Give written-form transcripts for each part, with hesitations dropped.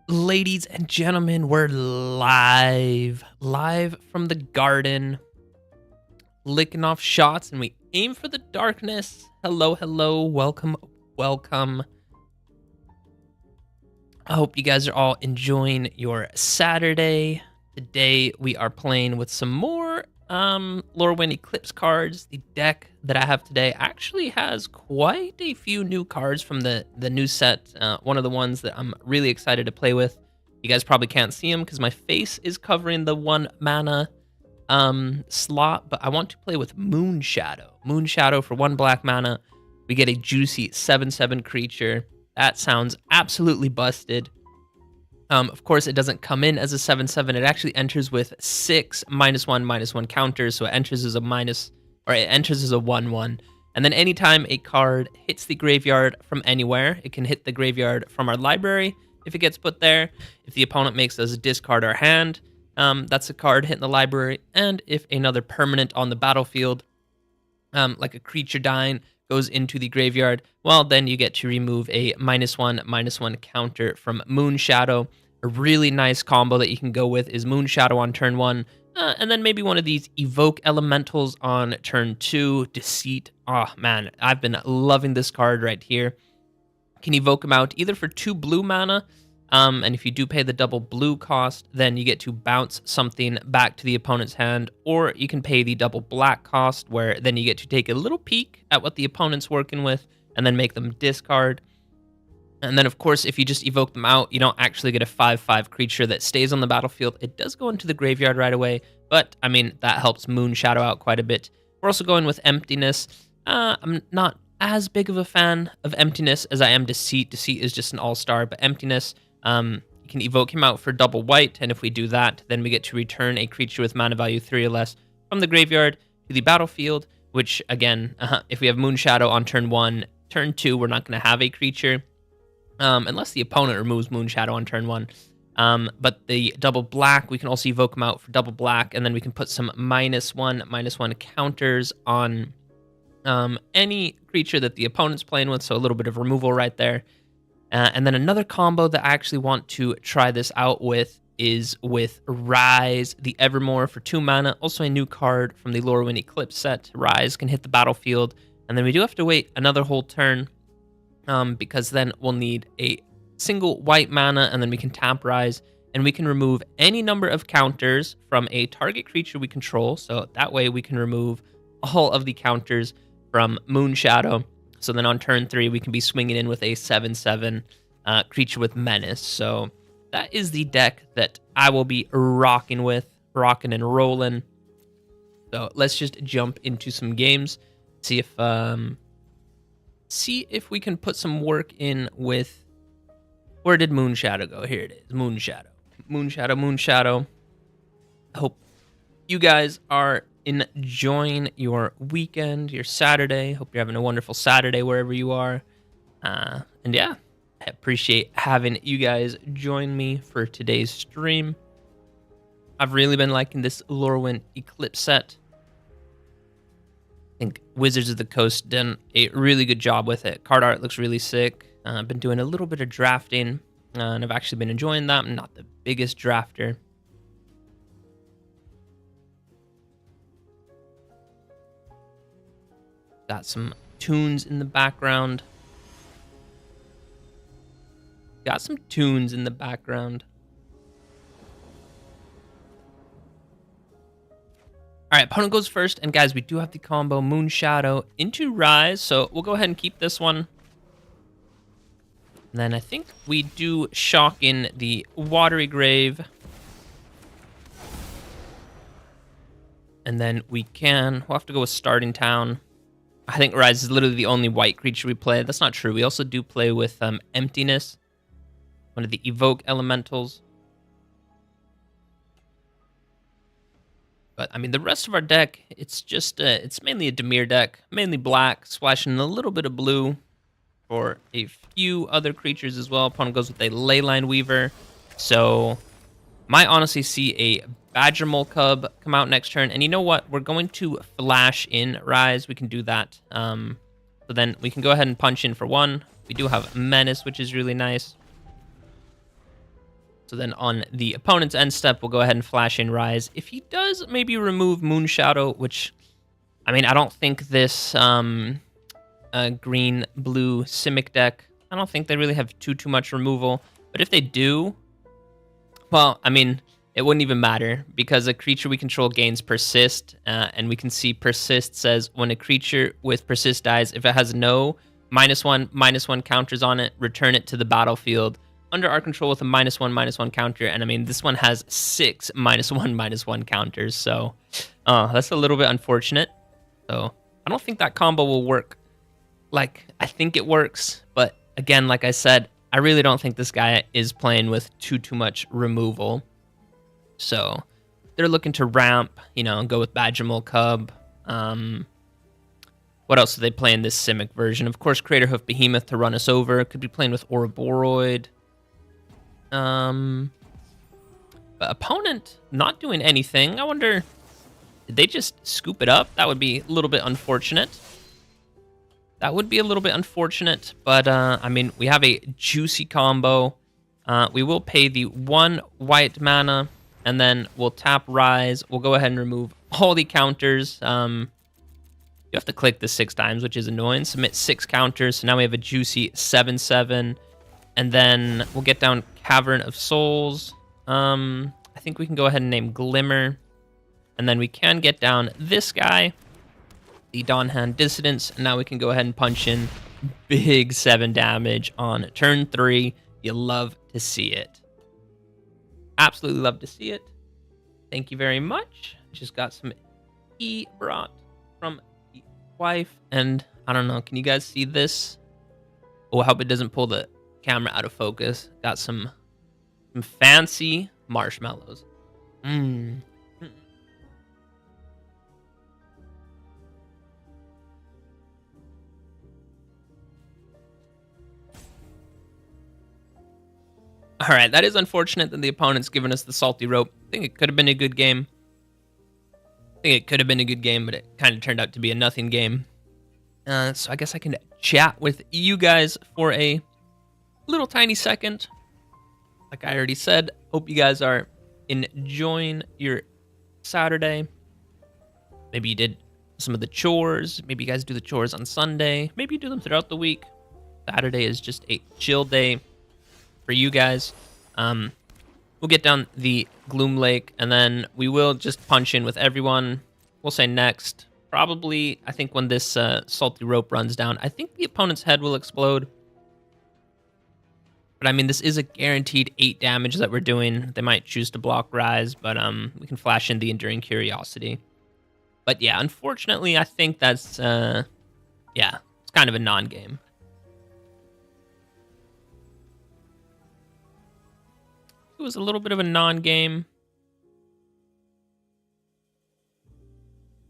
Ladies and gentlemen, we're live from the garden, licking off shots, and we aim for the darkness. Hello, welcome. I hope you guys are all enjoying your Saturday. Today we are playing with some more Lorwyn Eclipse cards. The deck that I have today actually has quite a few new cards from the new set. One of the ones that I'm really excited to play with. You guys probably can't see them because my face is covering the 1 mana slot, but I want to play with Moonshadow. Moonshadow for 1 black mana. We get a juicy 7/7 creature. That sounds absolutely busted. Of course, it doesn't come in as a 7/7. It actually enters with 6 -1/-1 counters, so it enters as a 1/1. And then anytime a card hits the graveyard from anywhere, it can hit the graveyard from our library if it gets put there. If the opponent makes us discard our hand, that's a card hitting the library. And if another permanent on the battlefield, like a creature dying, goes into the graveyard, well, then you get to remove a -1/-1 counter from Moonshadow. A really nice combo that you can go with is Moonshadow on turn 1, and then maybe one of these Evoke Elementals on turn 2. Deceit. Oh man, I've been loving this card right here. Can evoke them out either for 2 blue mana, and if you do pay the double blue cost, then you get to bounce something back to the opponent's hand, or you can pay the double black cost, where then you get to take a little peek at what the opponent's working with, and then make them discard. And then, of course, if you just evoke them out, you don't actually get a 5/5 creature that stays on the battlefield. It does go into the graveyard right away, but, I mean, that helps Moonshadow out quite a bit. We're also going with Emptiness. I'm not as big of a fan of Emptiness as I am Deceit. Deceit is just an all-star, but Emptiness, you can evoke him out for double white, and if we do that, then we get to return a creature with mana value 3 or less from the graveyard to the battlefield, which, again, if we have Moonshadow on turn 1, turn 2, we're not going to have a creature. Unless the opponent removes Moonshadow on turn 1. But the double black, we can also evoke them out for double black, and then we can put some -1/-1 counters on any creature that the opponent's playing with, so a little bit of removal right there. And then another combo that I actually want to try this out with is with Rise, the Evermore for 2 mana. Also a new card from the Lorwyn Eclipse set. Rise can hit the battlefield And then we do have to wait another whole turn, because then we'll need a single white mana, and then we can tap Rise, and we can remove any number of counters from a target creature we control. So that way we can remove all of the counters from Moonshadow. So then on turn 3, we can be swinging in with a 7/7 creature with Menace. So that is the deck that I will be rocking and rolling. So let's just jump into some games, see if we can put some work in with. Where did Moonshadow go? Here it is. Moonshadow. I hope you guys are enjoying your weekend, your Saturday. Hope you're having a wonderful Saturday wherever you are. And yeah, I appreciate having you guys join me for today's stream. I've really been liking this Lorwyn Eclipse set. I think Wizards of the Coast done a really good job with it. Card art looks really sick. I've been doing a little bit of drafting, and I've actually been enjoying that. I'm not the biggest drafter. Got some tunes in the background. All right, opponent goes first, and guys, we do have the combo Moonshadow into Rise, so we'll go ahead and keep this one. And then I think we do shock in the Watery Grave. And then we'll have to go with Starting Town. I think Rise is literally the only white creature we play. That's not true. We also do play with Emptiness, one of the Evoke Elementals. But, I mean, the rest of our deck, it's just, it's mainly a Dimir deck. Mainly black, splashing a little bit of blue for a few other creatures as well. Opponent goes with a Leyline Weaver. So, might honestly see a Badger Mole Cub come out next turn. And you know what? We're going to flash in Rise. We can do that. So then we can go ahead and punch in for 1. We do have Menace, which is really nice. So then on the opponent's end step, we'll go ahead and flash in Rise. If he does maybe remove Moonshadow, which, I mean, I don't think this green-blue Simic deck, I don't think they really have too much removal. But if they do, well, I mean, it wouldn't even matter because a creature we control gains Persist, and we can see Persist says when a creature with Persist dies, if it has no -1/-1 counters on it, return it to the battlefield under our control with a -1/-1 counter. And I mean, this one has 6 -1/-1 counters, so that's a little bit unfortunate. So I don't think that combo will work like I think it works. But again, like I said, I really don't think this guy is playing with too much removal. So they're looking to ramp, you know, and go with Badger Mole Cub. What else do they play in this Simic version? Of course, Craterhoof Behemoth to run us over. Could be playing with Ouroboros. But opponent not doing anything. I wonder, did they just scoop it up? That would be a little bit unfortunate. But, I mean, we have a juicy combo. We will pay the 1 white mana, and then we'll tap Rise. We'll go ahead and remove all the counters. You have to click this 6 times, which is annoying. Submit 6 counters. So now we have a juicy 7/7. And then we'll get down Cavern of Souls. I think we can go ahead and name Glimmer. And then we can get down this guy, the Dawnhand Dissidence. And now we can go ahead and punch in big 7 damage on turn 3. You love to see it. Absolutely love to see it. Thank you very much. Just got some tea brought from the wife. And I don't know, can you guys see this? Oh, I hope it doesn't pull the camera out of focus. Got some fancy marshmallows. All right, that is unfortunate that the opponent's given us the salty rope. I think it could have been a good game. But it kind of turned out to be a nothing game. So I guess I can chat with you guys for a little tiny second. Like I already said, hope you guys are enjoying your Saturday. Maybe you did some of the chores. Maybe you guys do the chores on Sunday. Maybe you do them throughout the week. Saturday is just a chill day for you guys. We'll get down the Gloom Lake, and then we will just punch in with everyone. We'll say next. Probably, I think when this salty rope runs down, I think the opponent's head will explode. But I mean, this is a guaranteed 8 damage that we're doing. They might choose to block Rise, but we can flash in the Enduring Curiosity. But yeah, unfortunately, I think that's, yeah, it's kind of a non-game. It was a little bit of a non-game.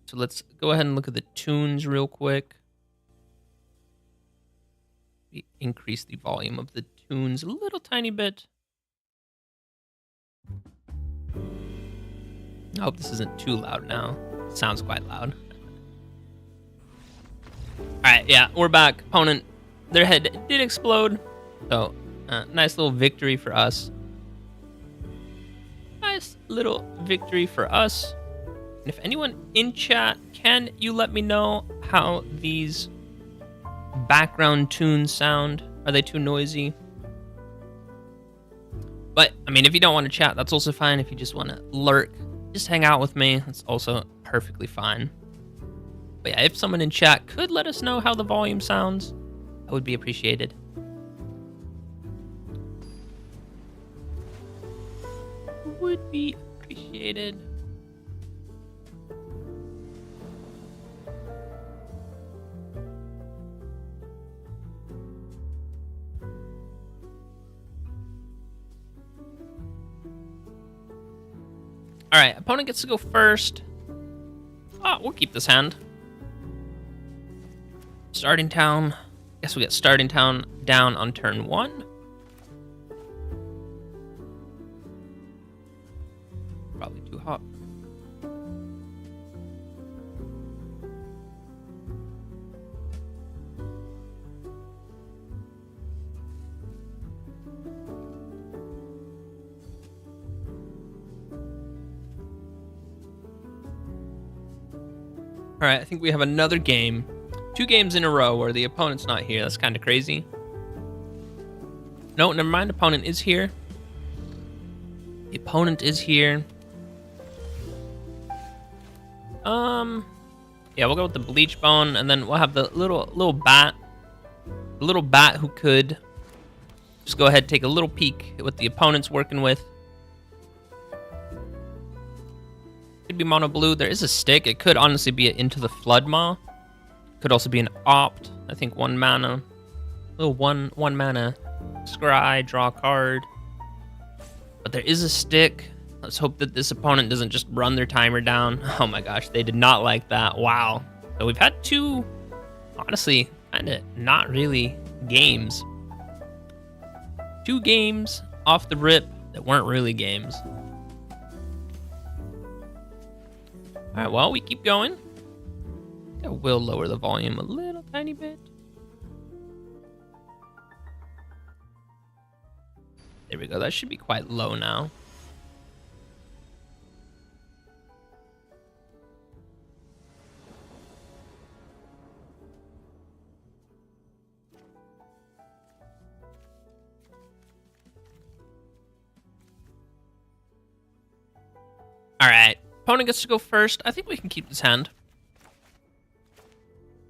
So let's go ahead and look at the tunes real quick. We increase the volume of the tunes a little tiny bit. I hope this isn't too loud now. It sounds quite loud. Alright, yeah, we're back. Opponent, their head did explode. So, nice little victory for us. Nice little victory for us. And if anyone in chat, can you let me know how these background tunes sound? Are they too noisy? But, I mean, if you don't want to chat, that's also fine. If you just want to lurk, just hang out with me, that's also perfectly fine. But yeah, if someone in chat could let us know how the volume sounds, that would be appreciated. Would be appreciated. All right, opponent gets to go first. Oh, we'll keep this hand. Starting town. Guess we get starting town down on turn 1. Probably too hot. All right, I think we have another game. 2 games in a row where the opponent's not here. That's kind of crazy. No, never mind. Opponent is here. The opponent is here. Yeah, we'll go with the Bleach Bone, and then we'll have the little bat. The little bat who could just go ahead and take a little peek at what the opponent's working with. Could be mono blue. There is a stick. It could honestly be Into the Flood Maw. Could also be an opt. I think 1 mana. Little one mana. Scry, draw a card. But there is a stick. Let's hope that this opponent doesn't just run their timer down. Oh my gosh, they did not like that. Wow. So we've had 2, honestly, kind of not really games. 2 games off the rip that weren't really games. All right, well, we keep going. I will lower the volume a little tiny bit. There we go. That should be quite low now. All right. Opponent gets to go first. I think we can keep this hand.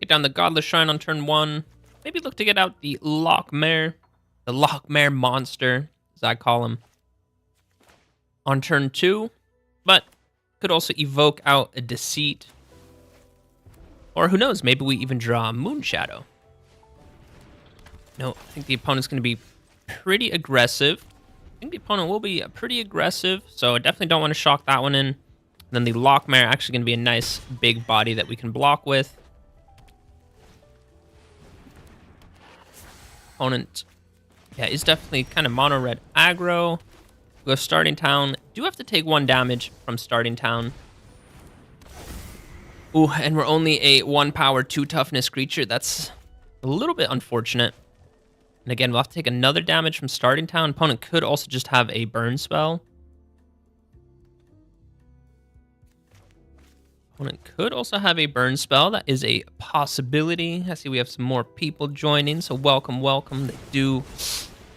Get down the Godless Shrine on turn 1. Maybe look to get out the Lochmere. The Lochmere monster, as I call him. On turn 2. But could also evoke out a Deceit. Or who knows, maybe we even draw a Moonshadow. No, I think the opponent's going to be pretty aggressive. I think the opponent will be pretty aggressive, so I definitely don't want to shock that one in. Then the Lochmere actually going to be a nice big body that we can block with. Opponent, yeah, is definitely kind of mono red aggro. Go starting town. Do have to take 1 damage from starting town. Ooh, and we're only a 1 power, 2 toughness creature. That's a little bit unfortunate. And again, we'll have to take another damage from starting town. Opponent could also just have a burn spell. Opponent could also have a burn spell. That is a possibility. I see we have some more people joining, so welcome, welcome. They do.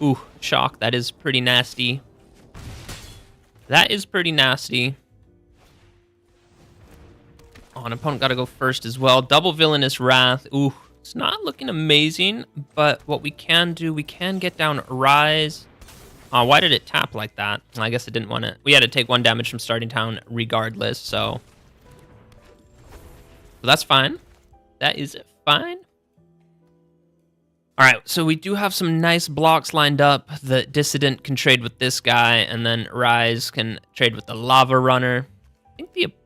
Ooh, shock. That is pretty nasty. That is pretty nasty. Oh, an opponent got to go first as well. Double Villainous Wrath. Ooh, it's not looking amazing, but what we can do, we can get down Rise. Why did it tap like that? I guess it didn't want to. We had to take 1 damage from starting town regardless, so that's fine. That is fine. All right, so we do have some nice blocks lined up. The Dissident can trade with this guy, and then Rise can trade with the Lava Runner.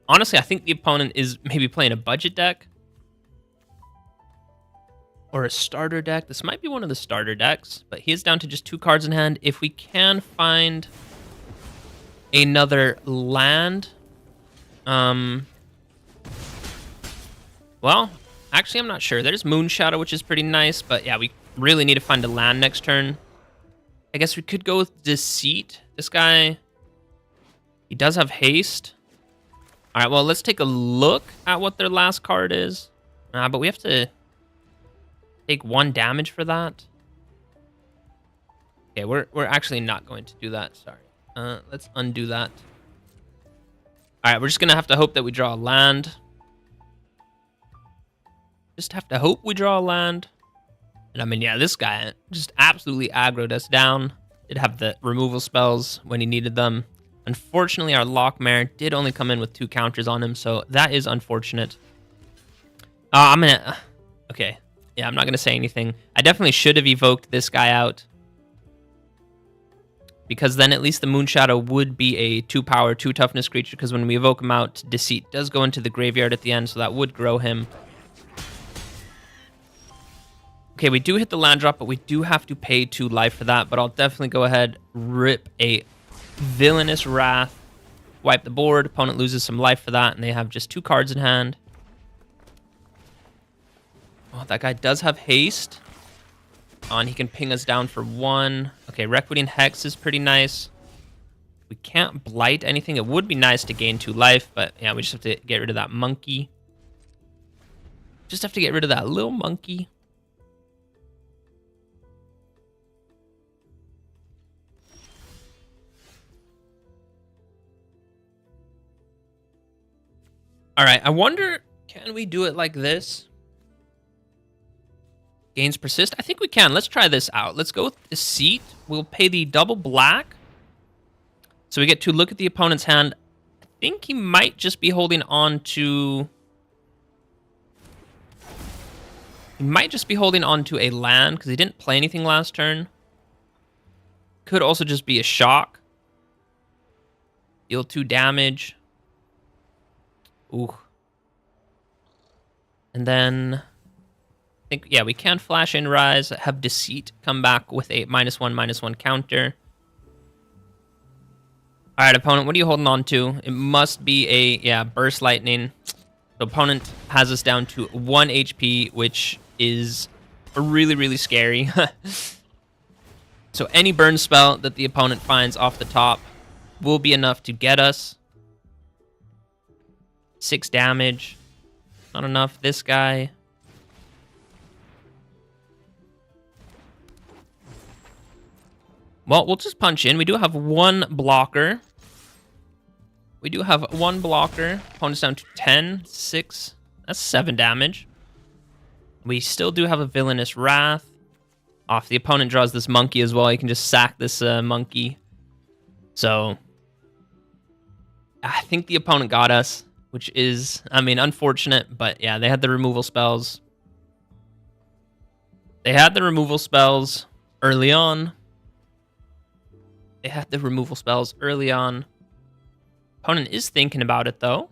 Honestly, I think the opponent is maybe playing a budget deck. Or a starter deck. This might be one of the starter decks, but he is down to just 2 cards in hand. If we can find another land... Well, actually, I'm not sure. There's Moon Shadow, which is pretty nice, but yeah, we really need to find a land next turn. I guess we could go with Deceit. This guy, he does have haste. All right, well, let's take a look at what their last card is. But we have to take 1 damage for that. Okay, we're actually not going to do that. Sorry. Let's undo that. All right, we're just going to have to hope that we draw a land. Just have to hope we draw a land. And I mean, yeah, this guy just absolutely aggroed us down. Did have the removal spells when he needed them. Unfortunately, our Lockmare did only come in with 2 counters on him, so that is unfortunate. Okay. Yeah, I'm not gonna say anything. I definitely should have evoked this guy out, because then at least the Moon Shadow would be a 2 power, 2 toughness creature, because when we evoke him out, Deceit does go into the graveyard at the end, so that would grow him. Okay, we do hit the land drop, but we do have to pay 2 life for that. But I'll definitely go ahead, rip a Villainous Wrath, wipe the board. Opponent loses some life for that, and they have just 2 cards in hand. Oh, that guy does have haste. And he can ping us down for 1. Okay, Requiting Hex is pretty nice. We can't blight anything. It would be nice to gain 2 life, but yeah, we just have to get rid of that monkey. Just have to get rid of that little monkey. All right, I wonder, can we do it like this? Gains persist? I think we can. Let's try this out. Let's go with Deceit. We'll pay the double black. So we get to look at the opponent's hand. I think he might just be holding on to... He might just be holding on to a land, because he didn't play anything last turn. Could also just be a shock. Deal 2 damage. Ooh. And then... I think, yeah, we can flash in Rise, have Deceit come back with a -1/-1 counter. All right, opponent, what are you holding on to? It must be a, yeah, Burst Lightning. The opponent has us down to 1 HP, which is really, really scary. So any burn spell that the opponent finds off the top will be enough to get us. 6 damage. Not enough. This guy. Well, we'll just punch in. We do have 1 blocker. We do have 1 blocker. Opponent's down to 10, 6. That's 7 damage. We still do have a Villainous Wrath. If the opponent draws this monkey as well, you can just sack this monkey. So, I think the opponent got us, which is, I mean, unfortunate. But yeah, they had the removal spells. They had the removal spells early on. Opponent is thinking about it, though.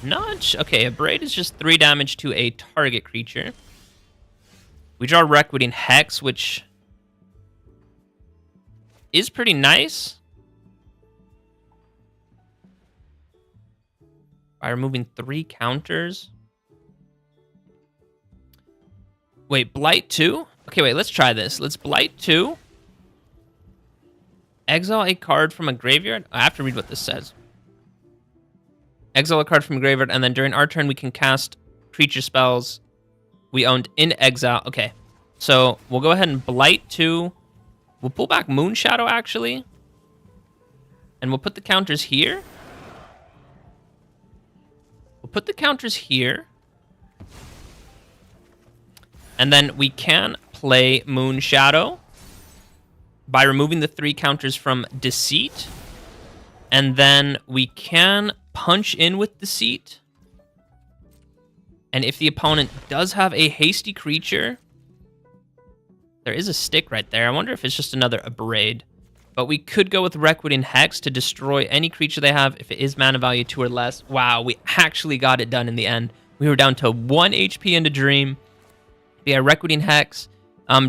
Nudge. Okay, a Braid is just 3 damage to a target creature. We draw Requiting Hex, which is pretty nice. By removing 3 counters. Wait, Blight 2? Okay, wait, let's try this. Let's Blight 2. Exile a card from a graveyard. I have to read what this says. exile a card from graveyard, and then during our turn, we can cast creature spells we owned in exile. Okay, so we'll go ahead and Blight 2. We'll pull back Moonshadow, actually. And we'll put the counters here. We'll put the counters here. And then we can play Moonshadow by removing the 3 counters from Deceit. And then we can punch in with Deceit. And if the opponent does have a hasty creature, there is a stick right there. I wonder if it's just another Abrade. But we could go with Requiem Hex to destroy any creature they have if it is mana value 2 or less. Wow, we actually got it done in the end. We were down to 1 HP into Dream. Yeah, Requiem Hex.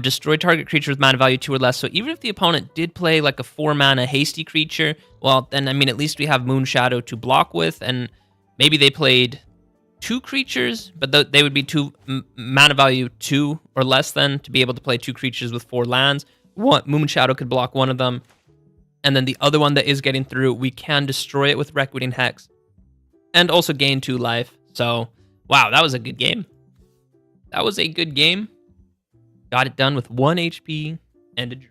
Destroy target creature with mana value 2 or less. So even if the opponent did play like a 4-mana hasty creature, well, then, I mean, at least we have Moonshadow to block with. And maybe they played 2 creatures, but they would be mana value 2 or less then to be able to play 2 creatures with 4 lands. Moonshadow could block one of them. And then the other one that is getting through, we can destroy it with Requiem Hex. And also gain 2 life. So, wow, that was a good game. That was a good game. Got it done with 1 HP and a Dream.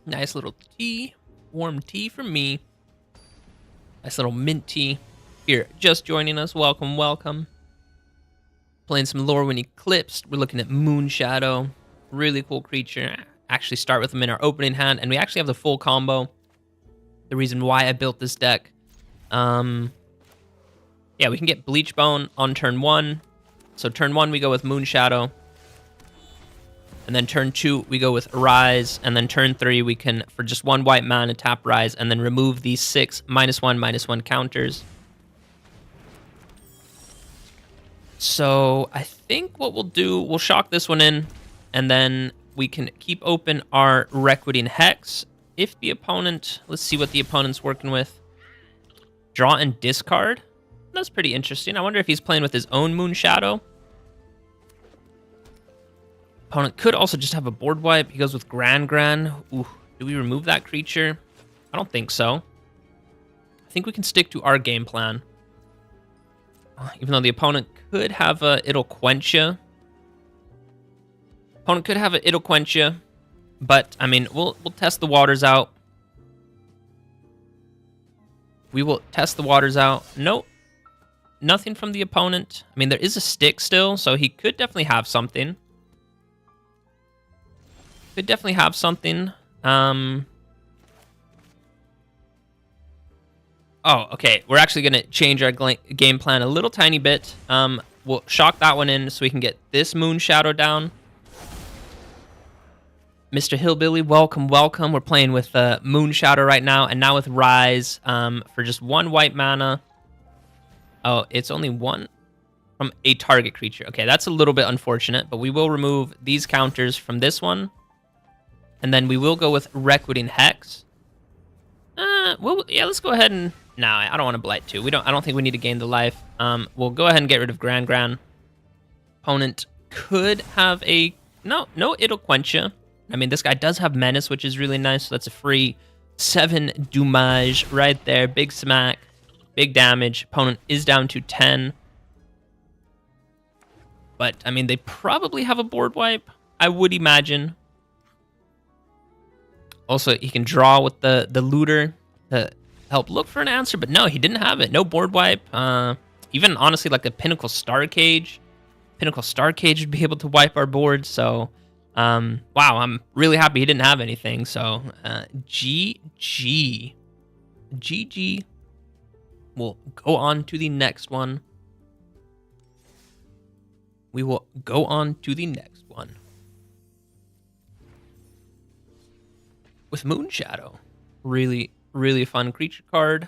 Nice little tea. Warm tea for me. Nice little mint tea. Here, just joining us. Welcome, welcome. Playing some Lorwyn Eclipse. We're looking at Moonshadow. Really cool creature. Actually start with them in our opening hand. And we actually have the full combo. The reason why I built this deck. Yeah, we can get Bleachbone on turn 1. So turn 1, we go with Moonshadow. And then turn 2, we go with Rise. And then turn 3, we can, for just 1 white mana, tap Rise. And then remove these 6 -1/-1 counters. So I think what we'll do, we'll shock this one in. And then we can keep open our Requiem Hex. If the opponent, let's see what the opponent's working with. Draw and discard. That's pretty interesting. I wonder if he's playing with his own Moonshadow. Opponent could also just have a board wipe. He goes with Gran. Ooh, do we remove that creature? I don't think so. I think we can stick to our game plan. Even though the opponent could have a It'll Quench Ya. Opponent could have a It'll Quench Ya. But, I mean, we'll test the waters out. We will test the waters out. Nope. Nothing from the opponent. I mean, there is a stick still, so he could definitely have something. Could definitely have something. Oh, okay. We're actually going to change our game plan a little tiny bit. We'll shock that one in so we can get this Moonshadow down. Mr. Hillbilly, welcome, welcome. We're playing with Moonshadow right now, and now with Rise for just 1 white mana. Oh, it's only 1 from a target creature. Okay, that's a little bit unfortunate, but we will remove these counters from this one. And then we will go with Requiem Hex. Yeah, let's go ahead and... No, I don't want to Blight 2. I don't think we need to gain the life. We'll go ahead and get rid of Gran. Opponent could have a... No, It'll Quench Ya. I mean, this guy does have Menace, which is really nice. So that's a free 7 Dommage right there. Big smack. Big damage. Opponent is down to 10. But, I mean, they probably have a board wipe, I would imagine. Also, he can draw with the Looter to help look for an answer. But no, he didn't have it. No board wipe. Even, honestly, like a Pinnacle Star Cage. Pinnacle Star Cage would be able to wipe our board. So, wow, I'm really happy he didn't have anything. So, GG. GG. We'll go on to the next one. We will go on to the next one. With Moonshadow. Really, really fun creature card.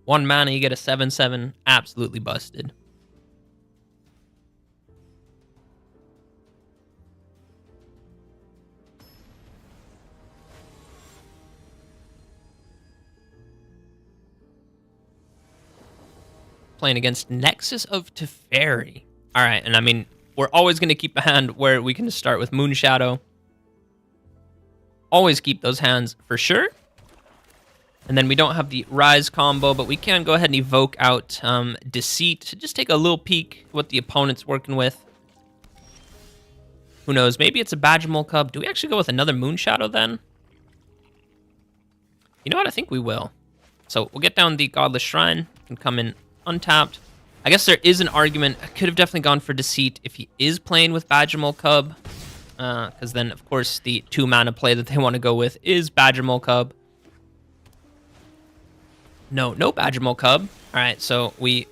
1 mana, you get a 7/7. Absolutely busted. playing against Nexus of Teferi. All right, and I mean, we're always going to keep a hand where we can start with Moon Shadow. Always keep those hands for sure. And then we don't have the Rise combo, but we can go ahead and evoke out Deceit to just take a little peek what the opponent's working with. Who knows? Maybe it's a Badgermole Cub. Do we actually go with another Moon Shadow then? You know what? I think we will. So we'll get down the Godless Shrine and come in untapped. I guess there is an argument. I could have definitely gone for Deceit if he is playing with Badgermole Cub. Because then, of course, the 2-mana play that they want to go with is Badgermole Cub. No Badgermole Cub. All right, so we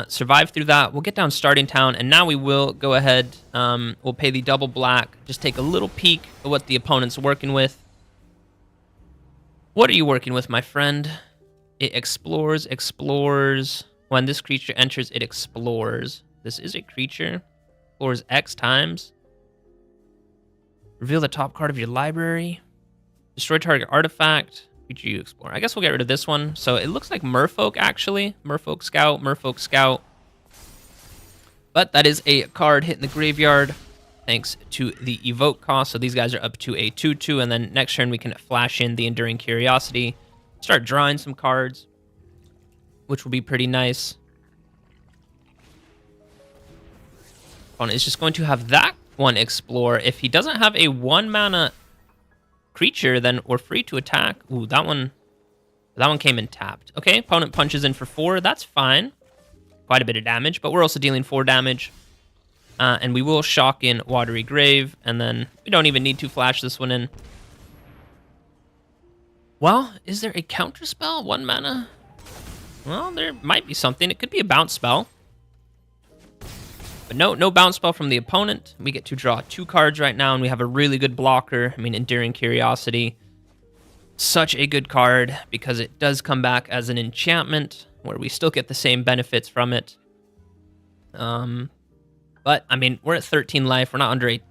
survive through that. We'll get down Starting Town, and now we will go ahead. We'll pay the double black. Just take a little peek at what the opponent's working with. What are you working with, my friend? It explores. When this creature enters, it explores. This is a creature. Explores X times. Reveal the top card of your library. Destroy target artifact. Creature you explore. I guess we'll get rid of this one. So it looks like Merfolk, actually. Merfolk Scout. But that is a card hitting the graveyard thanks to the evoke cost. So these guys are up to a 2/2. And then next turn we can flash in the Enduring Curiosity. Start drawing some cards, which will be pretty nice. Opponent is just going to have that one explore. If he doesn't have a 1-mana creature, then we're free to attack. Ooh, that one came in tapped. Okay, opponent punches in for 4. That's fine. Quite a bit of damage, but we're also dealing 4 damage. And we will shock in Watery Grave, and then we don't even need to flash this one in. Well, is there a counter spell? 1 mana? Well, there might be something. It could be a bounce spell. But no bounce spell from the opponent. We get to draw 2 cards right now, and we have a really good blocker. I mean, Enduring Curiosity. Such a good card, because it does come back as an enchantment, where we still get the same benefits from it. But, I mean, we're at 13 life. We're not under a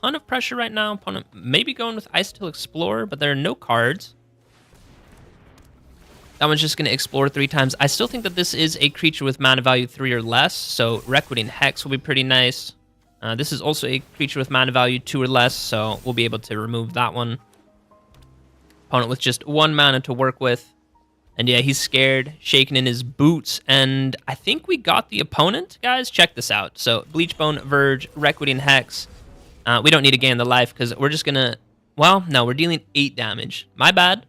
ton of pressure right now. Opponent maybe going with Ice-Tail Explorer, but there are no cards. That one's just going to explore 3 times. I still think that this is a creature with mana value 3 or less, so Requiting Hex will be pretty nice. This is also a creature with mana value 2 or less, so we'll be able to remove that one. Opponent with just 1 mana to work with. And yeah, he's scared, shaking in his boots, and I think we got the opponent. Guys, check this out. So, Bleachbone, Verge, Requiting Hex. We don't need to gain the life, because we're just going to... Well, no, we're dealing 8 damage. My bad.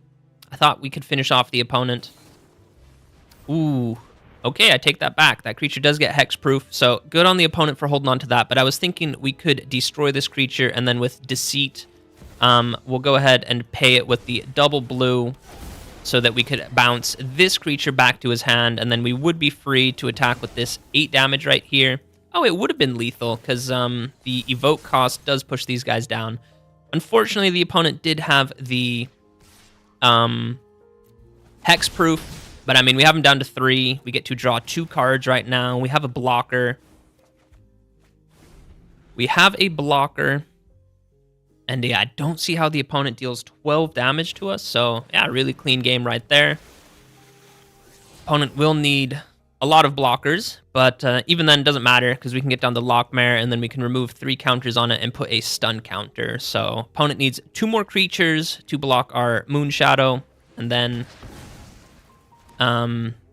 I thought we could finish off the opponent. Ooh. Okay, I take that back. That creature does get hexproof, so good on the opponent for holding on to that. But I was thinking we could destroy this creature, and then with Deceit, we'll go ahead and pay it with the double blue so that we could bounce this creature back to his hand, and then we would be free to attack with this 8 damage right here. Oh, it would have been lethal, because the evoke cost does push these guys down. Unfortunately, the opponent did have the... hexproof, but I mean, we have him down to 3. We get to draw 2 cards right now. We have a blocker. And yeah, I don't see how the opponent deals 12 damage to us. So yeah, really clean game right there. Opponent will need a lot of blockers, but even then it doesn't matter, because we can get down the Lockmare, and then we can remove 3 counters on it and put a stun counter. So opponent needs 2 more creatures to block our Moon Shadow, and then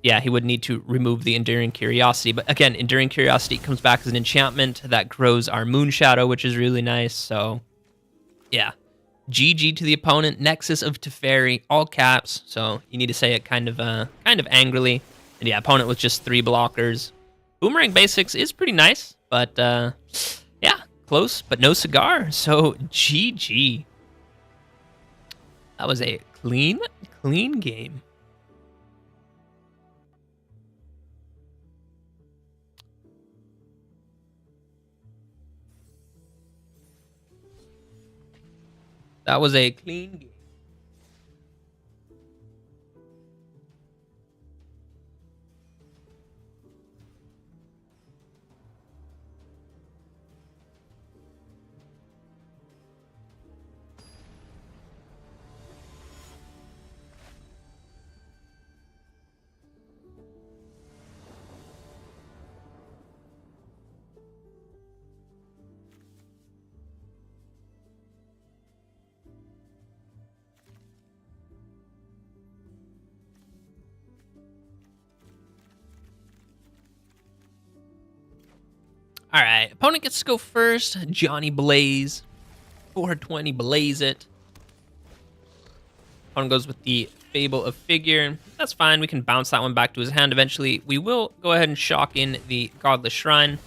yeah, he would need to remove the Enduring Curiosity. But again, Enduring Curiosity comes back as an enchantment that grows our Moon Shadow, which is really nice. So yeah, GG to the opponent. Nexus of Teferi, all caps. So you need to say it kind of angrily. And yeah, opponent with just 3 blockers. Boomerang Basics is pretty nice, but yeah, close, but no cigar. So GG. That was a clean game. That was a clean game. All right, opponent gets to go first. Johnny Blaze. 420 Blaze it. Opponent goes with the Fable of Figure. That's fine. We can bounce that one back to his hand eventually. We will go ahead and shock in the Godless Shrine.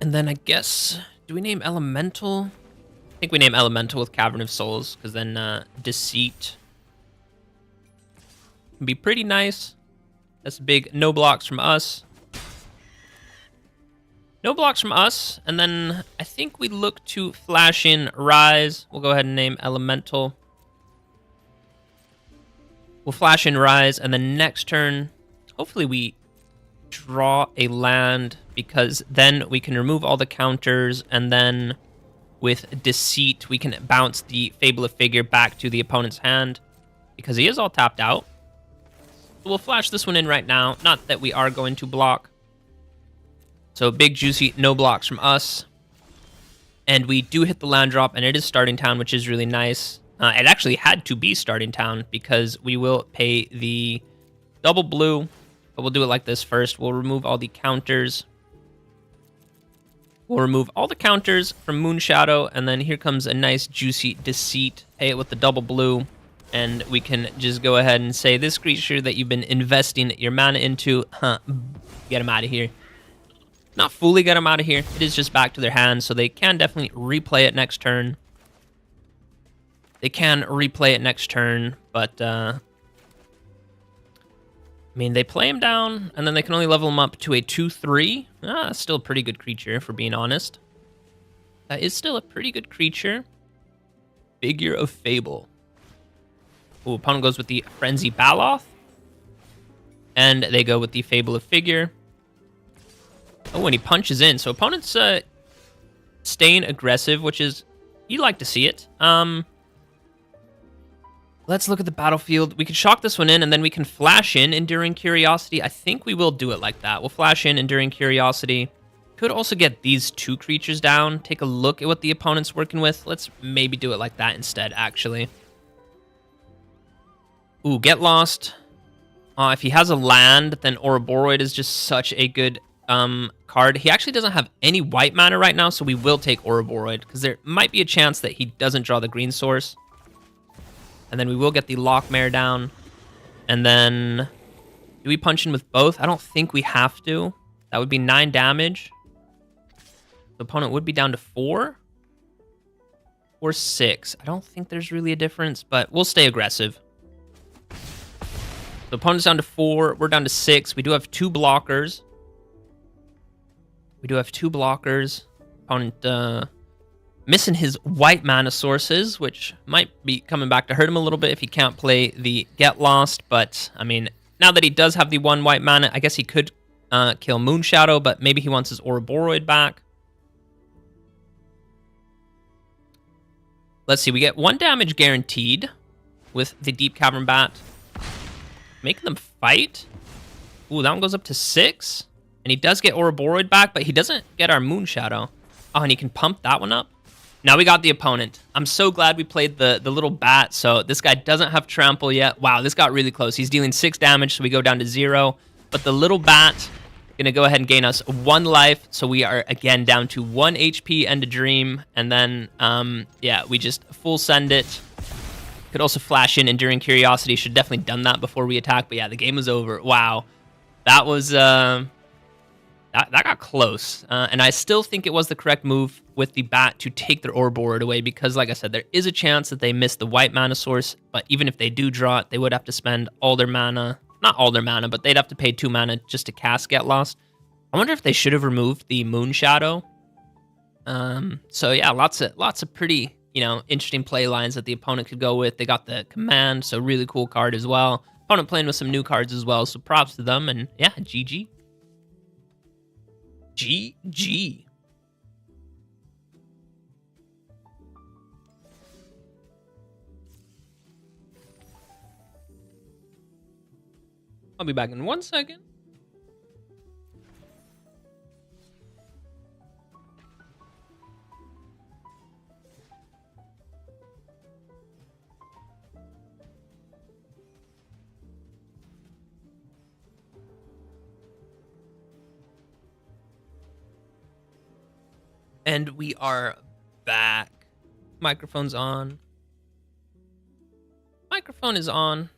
And then I guess, do we name Elemental? I think we name Elemental with Cavern of Souls, because then Deceit can be pretty nice. That's big no blocks from us. No blocks from us, and then I think we look to flash in Rise. We'll go ahead and name Elemental. We'll flash in Rise, and then next turn, hopefully we draw a land, because then we can remove all the counters, and then with Deceit, we can bounce the Fable of Figure back to the opponent's hand, because he is all tapped out. So we'll flash this one in right now, not that we are going to block. So big, juicy, no blocks from us. And we do hit the land drop, and it is starting town, which is really nice. It actually had to be starting town, because we will pay the double blue, but we'll do it like this first. We'll remove all the counters. We'll remove all the counters from Moonshadow, and then here comes a nice, juicy Deceit. Pay it with the double blue, and we can just go ahead and say, this creature that you've been investing your mana into, get him out of here. Not fully get them out of here. It is just back to their hands, so they can definitely replay it next turn. They can replay it next turn, but I mean, they play him down, and then they can only level him up to a 2/3. That's still a pretty good creature, if we're being honest. That is still a pretty good creature. Figure of Fable. Ooh, opponent goes with the Frenzy Baloth, and they go with the Fable of Figure. Oh, and he punches in. So opponent's staying aggressive, which is, you like to see it. Let's look at the battlefield. We could shock this one in, and then we can flash in Enduring Curiosity. I think we will do it like that. We'll flash in Enduring Curiosity. Could also get these two creatures down. Take a look at what the opponent's working with. Let's maybe do it like that instead, actually. Ooh, Get Lost. If he has a land, then Ouroboros is just such a good card. He actually doesn't have any white mana right now, so we will take Ouroboros, because there might be a chance that he doesn't draw the green source. And then we will get the Lockmare down. And then, do we punch in with both? I don't think we have to. That would be 9 damage. The opponent would be down to 4 or 6. I don't think there's really a difference, but we'll stay aggressive. The opponent's down to 4. We're down to 6. We do have 2 blockers. Opponent missing his white mana sources, which might be coming back to hurt him a little bit if he can't play the Get Lost. But, I mean, now that he does have the 1 white mana, I guess he could kill Moonshadow, but maybe he wants his Ouroboros back. Let's see, we get 1 damage guaranteed with the Deep Cavern Bat. Making them fight. Ooh, that one goes up to 6. And he does get Ouroboros back, but he doesn't get our Moonshadow. Oh, and he can pump that one up. Now we got the opponent. I'm so glad we played the little bat, so this guy doesn't have trample yet. Wow, this got really close. He's dealing 6 damage, so we go down to 0. But the little bat gonna go ahead and gain us 1 life, so we are again down to 1 HP, end a dream, and then yeah, we just full send it. Could also flash in Enduring Curiosity. Should definitely done that before we attack, but yeah, the game was over. Wow, that was that got close, and I still think it was the correct move with the bat to take their Ouroboros away, because like I said, there is a chance that they miss the white mana source, but even if they do draw it, they would have to spend all their mana. Not all their mana, but they'd have to pay 2 mana just to cast Get Lost. I wonder if they should have removed the Moonshadow. So yeah, lots of pretty, interesting play lines that the opponent could go with. They got the command, so really cool card as well. Opponent playing with some new cards as well, so props to them, and yeah, GG. GG. I'll be back in 1 second. And we are back. Microphone's on. Microphone is on.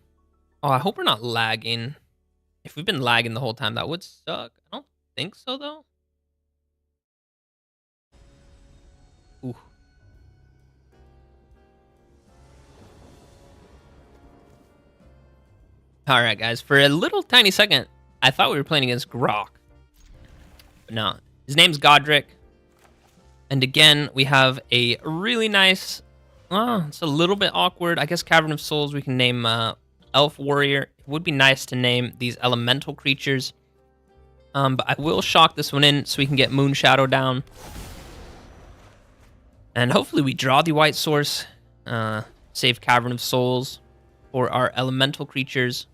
Oh, I hope we're not lagging. If we've been lagging the whole time, that would suck. I don't think so, though. Ooh. All right, guys. For a little tiny second, I thought we were playing against Grok. But no. His name's Godric. And again, we have a really nice... Oh, it's a little bit awkward. I guess Cavern of Souls we can name Elf Warrior. It would be nice to name these elemental creatures. But I will shock this one in so we can get Moon Shadow down. And hopefully we draw the white source. Save Cavern of Souls for our elemental creatures.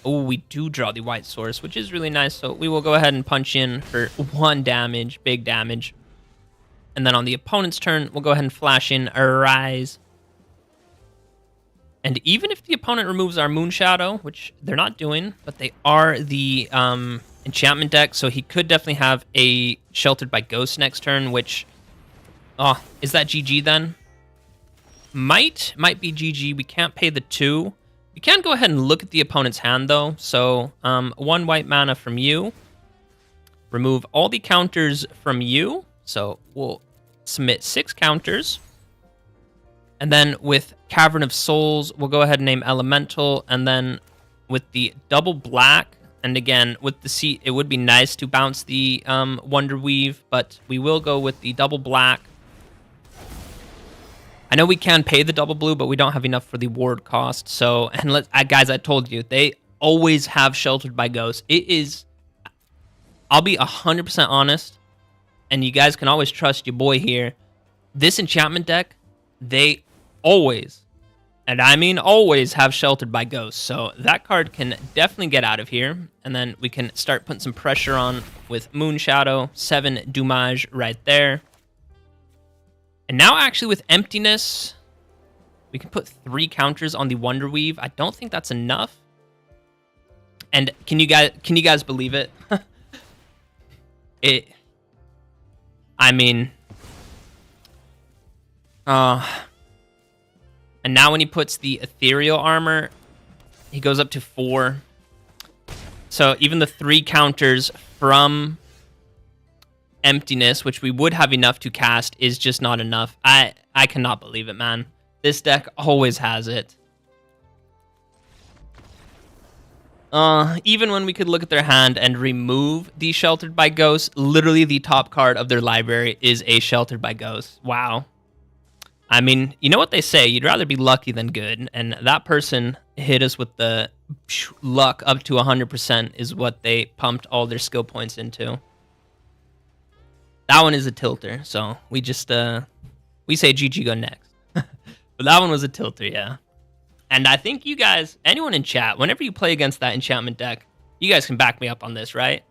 Oh, we do draw the white source, which is really nice. So we will go ahead and punch in for 1 damage, big damage. And then on the opponent's turn, we'll go ahead and flash in a Rise. And even if the opponent removes our Moon Shadow, which they're not doing, but they are the enchantment deck, so he could definitely have a Sheltered by Ghosts next turn, which... Oh, is that GG then? Might be GG. We can't pay the 2. You can go ahead and look at the opponent's hand, though. So, 1 white mana from you. Remove all the counters from you. So, we'll submit 6 counters. And then with Cavern of Souls, we'll go ahead and name Elemental. And then with the double black, and again, with the seat, it would be nice to bounce the Wonder Weave, but we will go with the double black. I know we can pay the double blue, but we don't have enough for the ward cost. So, and guys, I told you, they always have Sheltered by Ghosts. It is, I'll be 100% honest, and you guys can always trust your boy here. This enchantment deck, they always, and I mean always, have Sheltered by Ghosts. So that card can definitely get out of here. And then we can start putting some pressure on with Moon Shadow, 7 Dommage right there. And now actually with Emptiness, we can put 3 counters on the Wonder Weave. I don't think that's enough. And can you guys believe it? I mean, and now when he puts the Ethereal Armor, he goes up to 4. So even the 3 counters from Emptiness, which we would have enough to cast, is just not enough. I cannot believe it, man. This deck always has it. Even when we could look at their hand and remove the Sheltered by Ghosts, literally the top card of their library is a Sheltered by Ghosts. Wow. I mean, you know what they say, you'd rather be lucky than good, and that person hit us with the luck up to 100% is what they pumped all their skill points into. That one is a tilter, so we just, we say GG go next. But that one was a tilter, yeah. And I think you guys, anyone in chat, whenever you play against that enchantment deck, you guys can back me up on this, right?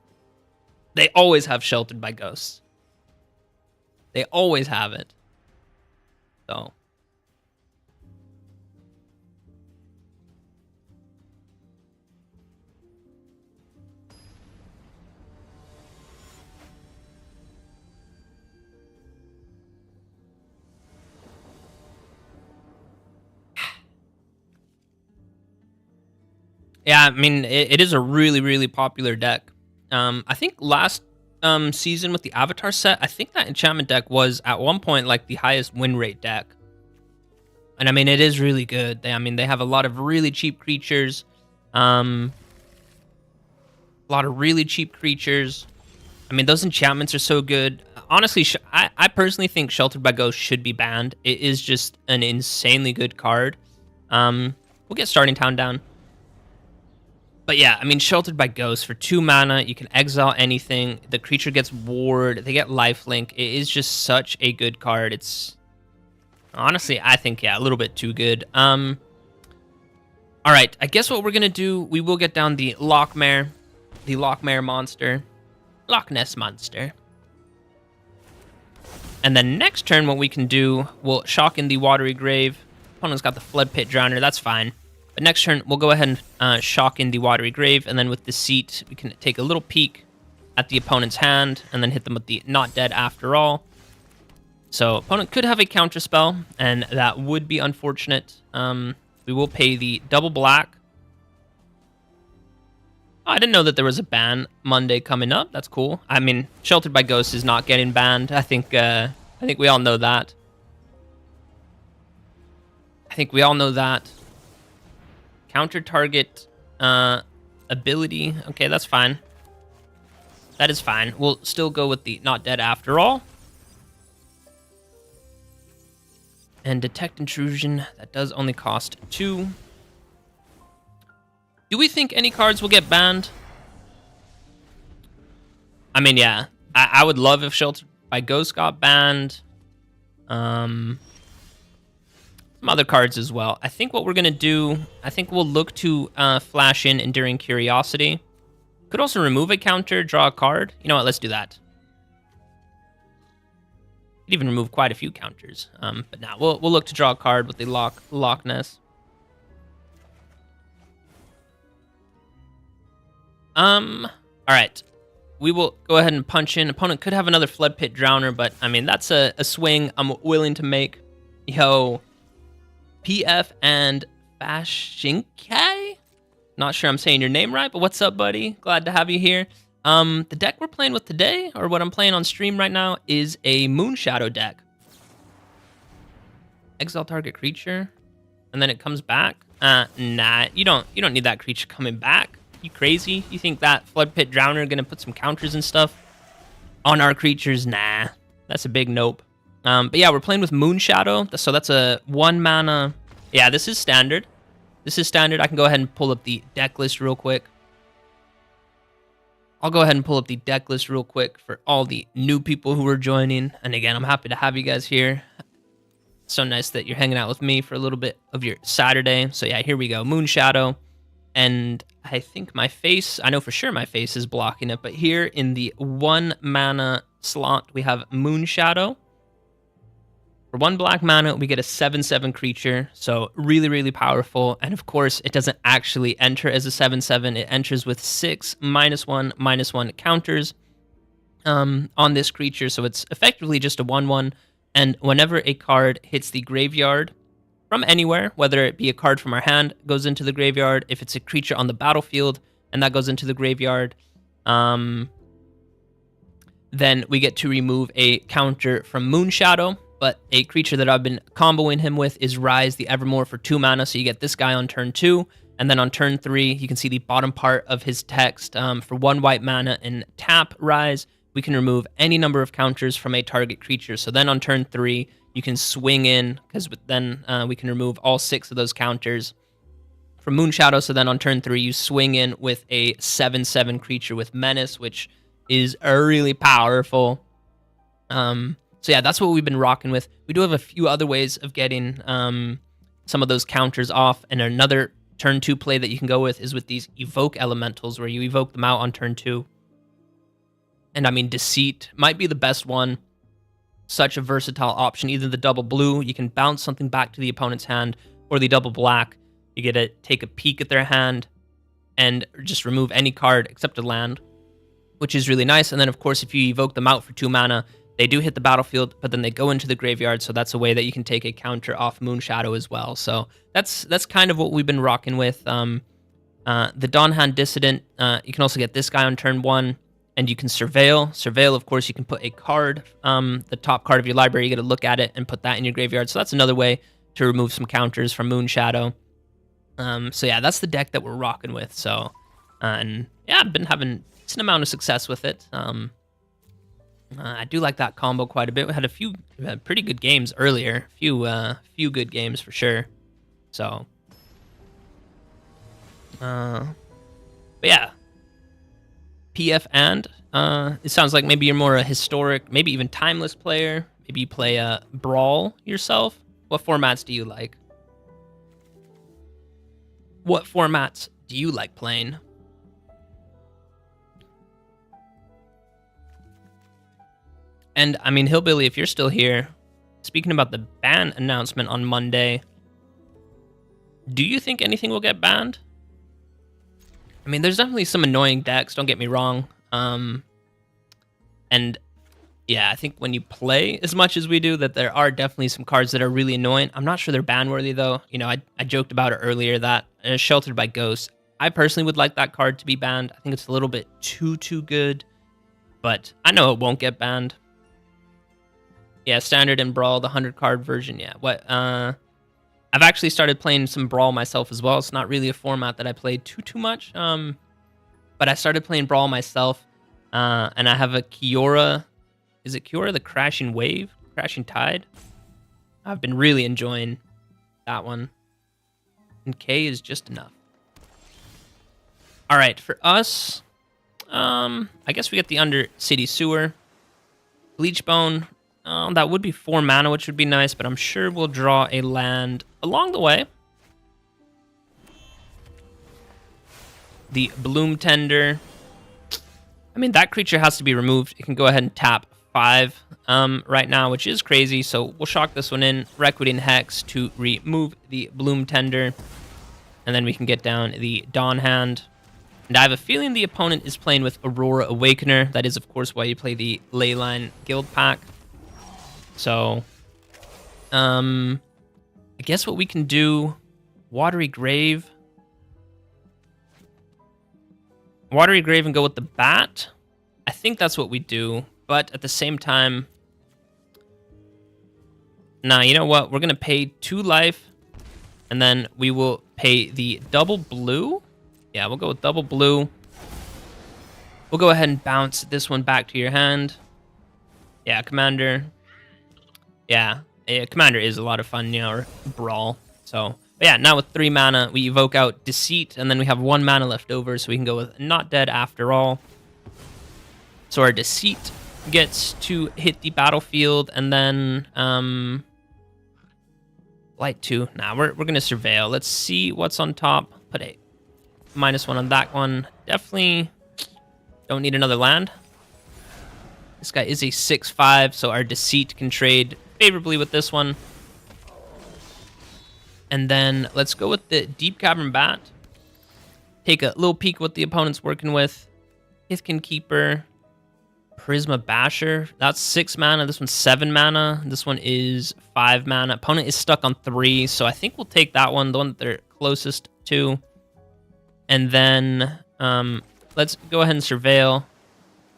They always have Sheltered by Ghosts. They always have it. So... Yeah, I mean, it is a really, really popular deck. I think last season with the Avatar set, I think that enchantment deck was at one point like the highest win rate deck. And I mean, it is really good. They have a lot of really cheap creatures. I mean, those enchantments are so good. Honestly, I personally think Sheltered by Ghosts should be banned. It is just an insanely good card. We'll get Starting Town down. But yeah, I mean, Sheltered by Ghosts for 2 mana, you can exile anything. The creature gets ward. They get lifelink. It is just such a good card. It's honestly, I think, yeah, a little bit too good. All right, I guess what we're gonna do, we will get down the Lochmere monster, Loch Ness monster. And then next turn, what we can do, we'll shock in the Watery Grave. Opponent's got the Flood Pit Drowner. That's fine. But next turn, we'll go ahead and shock in the Watery Grave, and then with the Seat, we can take a little peek at the opponent's hand and then hit them with the not dead after all. So opponent could have a counter spell, and that would be unfortunate. We will pay the double black. Oh, I didn't know that there was a ban Monday coming up. That's cool. I mean, Sheltered by Ghosts is not getting banned. I think we all know that. Counter target ability. Okay, that's fine. That is fine. We'll still go with the not dead after all. And detect intrusion. That does only cost 2. Do we think any cards will get banned? I mean, yeah. I would love if Sheltered by Ghosts got banned. Some other cards as well. I think what we're going to do, I think we'll look to flash in Enduring Curiosity. Could also remove a counter, draw a card. You know what, let's do that. Could even remove quite a few counters. But now we'll look to draw a card with the Loch Ness. All right. We will go ahead and punch in. Opponent could have another Flood Pit Drowner, but I mean, that's a swing I'm willing to make. Yo, PF and Fashinkai? Not sure I'm saying your name right, but what's up, buddy? Glad to have you here. The deck we're playing with today, or what I'm playing on stream right now, is a Moonshadow deck. Exile target creature, and then it comes back. Nah, you don't need that creature coming back. You crazy? You think that Flood Pit Drowner gonna put some counters and stuff on our creatures? Nah, that's a big nope. But yeah, we're playing with Moonshadow, so that's a 1 mana. Yeah, this is standard. I can go ahead and pull up the deck list real quick. I'll go ahead and pull up the deck list real quick for all the new people who are joining. And again, I'm happy to have you guys here. So nice that you're hanging out with me for a little bit of your Saturday. So yeah, here we go. Moonshadow. And I think I know for sure my face is blocking it. But here in the 1 mana slot, we have Moonshadow. For 1 black mana, we get a 7/7 creature, so really, really powerful. And of course, it doesn't actually enter as a 7/7. It enters with 6 -1/-1 counters on this creature, so it's effectively just a 1/1. And whenever a card hits the graveyard from anywhere, whether it be a card from our hand goes into the graveyard, if it's a creature on the battlefield and that goes into the graveyard, then we get to remove a counter from Moonshadow. But a creature that I've been comboing him with is Rise the Evermore for 2 mana, so you get this guy on turn 2, and then on turn 3, you can see the bottom part of his text. For 1 white mana and tap Rise, we can remove any number of counters from a target creature. So then on turn 3, you can swing in, because then we can remove all 6 of those counters from Moonshadow. So then on turn 3, you swing in with a 7/7 creature with Menace, which is really powerful. So yeah, that's what we've been rocking with. We do have a few other ways of getting some of those counters off. And another turn 2 play that you can go with is with these Evoke Elementals, where you evoke them out on turn 2. And I mean, Deceit might be the best one. Such a versatile option. Either the double blue, you can bounce something back to the opponent's hand, or the double black, you get to take a peek at their hand and just remove any card except a land, which is really nice. And then, of course, if you evoke them out for 2 mana, they do hit the battlefield, but then they go into the graveyard, so that's a way that you can take a counter off Moonshadow as well. So that's kind of what we've been rocking with. The Dawnhand Dissident, you can also get this guy on turn 1, and you can Surveil. Surveil, of course, you can put a card, the top card of your library, you get to look at it and put that in your graveyard. So that's another way to remove some counters from Moonshadow. So yeah, that's the deck that we're rocking with. So, and yeah, I've been having a decent amount of success with it. I do like that combo quite a bit. We had pretty good games earlier. Few good games for sure. So, but yeah, PF and it sounds like maybe you're more a historic, maybe even timeless player. Maybe you play a Brawl yourself. What formats do you like? What formats do you like playing? And, I mean, Hillbilly, if you're still here, speaking about the ban announcement on Monday, do you think anything will get banned? I mean, there's definitely some annoying decks, don't get me wrong. And yeah, I think when you play as much as we do, that there are definitely some cards that are really annoying. I'm not sure they're ban worthy though. You know, I joked about it earlier that Sheltered by Ghosts. I personally would like that card to be banned. I think it's a little bit too good, but I know it won't get banned. Yeah, Standard and Brawl, the 100 card version. Yeah, what? I've actually started playing some Brawl myself as well. It's not really a format that I play too much. But I started playing Brawl myself, and I have a Kiora. Is it Kiora the Crashing Wave? Crashing Tide? I've been really enjoying that one. And K is just enough. All right, for us, I guess we get the Undercity Sewer. Bleachbone, that would be 4 mana, which would be nice, but I'm sure we'll draw a land along the way. The Bloom Tender. I mean, that creature has to be removed. It can go ahead and tap 5 right now, which is crazy. So we'll shock this one in. Requiem Hex to remove the Bloom Tender. And then we can get down the Dawn Hand. And I have a feeling the opponent is playing with Aurora Awakener. That is, of course, why you play the Leyline Guild Pack. So, I guess what we can do... Watery Grave... Watery Grave and go with the Bat. I think that's what we do. But at the same time... Nah, you know what? We're going to pay 2 life. And then we will pay the double blue. Yeah, we'll go with double blue. We'll go ahead and bounce this one back to your hand. Yeah, Commander. Yeah, Commander is a lot of fun, you know, or Brawl. So... But yeah, now with 3 mana, we evoke out Deceit, and then we have 1 mana left over, so we can go with Not Dead After All. So our Deceit gets to hit the battlefield, and then Light 2. Nah, we're going to Surveil. Let's see what's on top. Put a -1 on that one. Definitely don't need another land. This guy is a 6/5, so our Deceit can trade favorably with this one. And then let's go with the Deep Cavern Bat. Take a little peek what the opponent's working with. Ithkin Keeper. Prisma Basher. That's 6 mana. This one's 7 mana. This one is 5 mana. Opponent is stuck on 3, so I think we'll take that one, the one that they're closest to. And then let's go ahead and Surveil.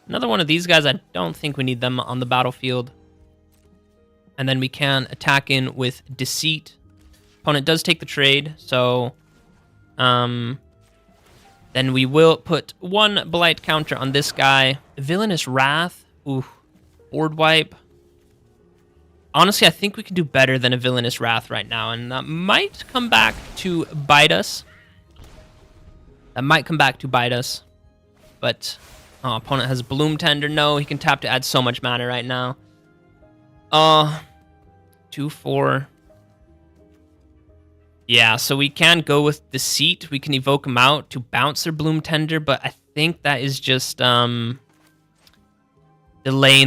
Another one of these guys, I don't think we need them on the battlefield. And then we can attack in with Deceit. Opponent does take the trade, so then we will put 1 Blight counter on this guy. Villainous Wrath. Ooh, board wipe. Honestly, I think we can do better than a Villainous Wrath right now, and that might come back to bite us. But opponent has Bloom Tender. No, he can tap to add so much mana right now. 2/4. Yeah, so we can go with Deceit. We can evoke them out to bounce their Bloom Tender, but I think that is just delaying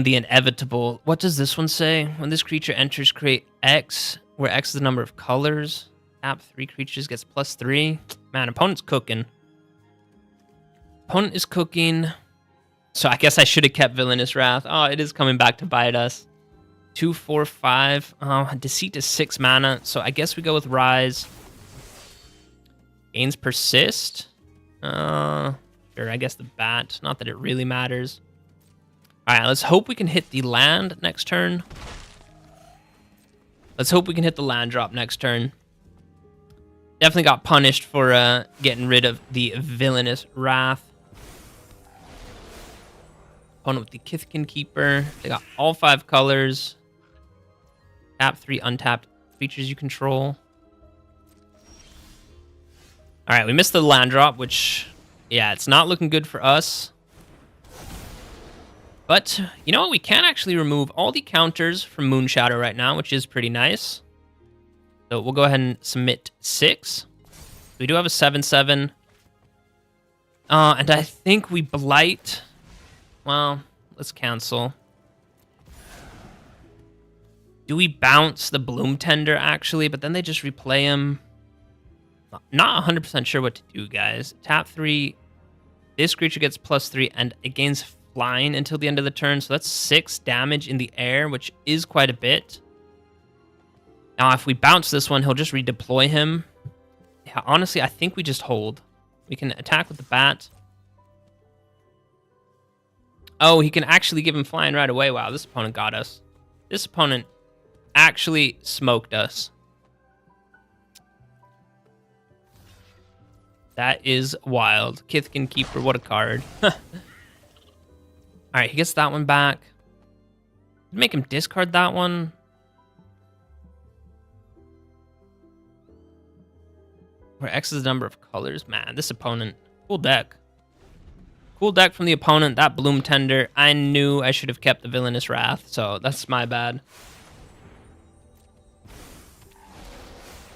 the inevitable. What does this one say? When this creature enters, create X, where X is the number of colors. Tap 3 creatures, gets +3. Man, opponent's cooking. Opponent is cooking. So I guess I should have kept Villainous Wrath. Oh, it is coming back to bite us. 2, 4, 5. Deceit is 6 mana, so I guess we go with Rise. Gains Persist. Sure, I guess the Bat. Not that it really matters. All right, let's hope we can hit the land next turn. Let's hope we can hit the land drop next turn. Definitely got punished for getting rid of the Villainous Wrath. Opponent with the Kithkin Keeper. They got all 5 colors. Tap 3 untapped creatures you control. All right, we missed the land drop, which, yeah, it's not looking good for us. But, you know what? We can actually remove all the counters from Moonshadow right now, which is pretty nice. So we'll go ahead and submit 6. We do have a 7/7. And I think we Blight. Well, let's cancel. Do we bounce the Bloom Tender, actually? But then they just replay him. Not 100% sure what to do, guys. Tap 3. This creature gets +3, and it gains flying until the end of the turn. So that's 6 damage in the air, which is quite a bit. Now, if we bounce this one, he'll just redeploy him. Yeah, honestly, I think we just hold. We can attack with the bat. Oh, he can actually give him flying right away. Wow, this opponent got us. This opponent actually smoked us. That is wild. Kithkin Keeper, what a card. All right, he gets that one back. Make him discard that one. Where X is the number of colors. Man, this opponent, cool deck. Cool deck from the opponent. That Bloom Tender, I knew I should have kept the Villainous Wrath, so that's my bad.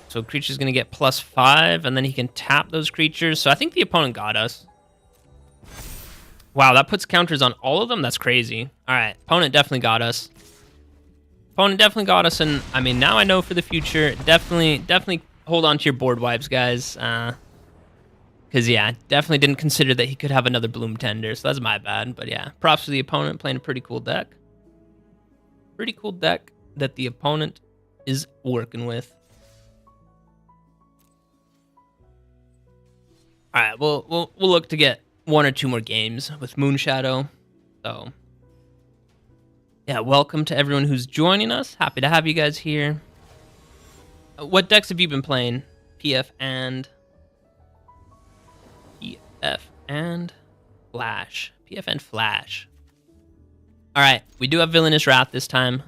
So creature's going to get +5, and then he can tap those creatures. So I think the opponent got us. Wow, that puts counters on all of them? That's crazy. All right, opponent definitely got us. Opponent definitely got us, and I mean, now I know for the future, definitely hold on to your board wipes, guys. Because, yeah, definitely didn't consider that he could have another Bloom Tender, so that's my bad. But, yeah, props to the opponent playing a pretty cool deck. Pretty cool deck that the opponent is working with. All right, we'll look to get 1 or 2 more games with Moonshadow. So, yeah, welcome to everyone who's joining us. Happy to have you guys here. What decks have you been playing? PF and Flash. PF and Flash. All right, we do have Villainous Wrath this time.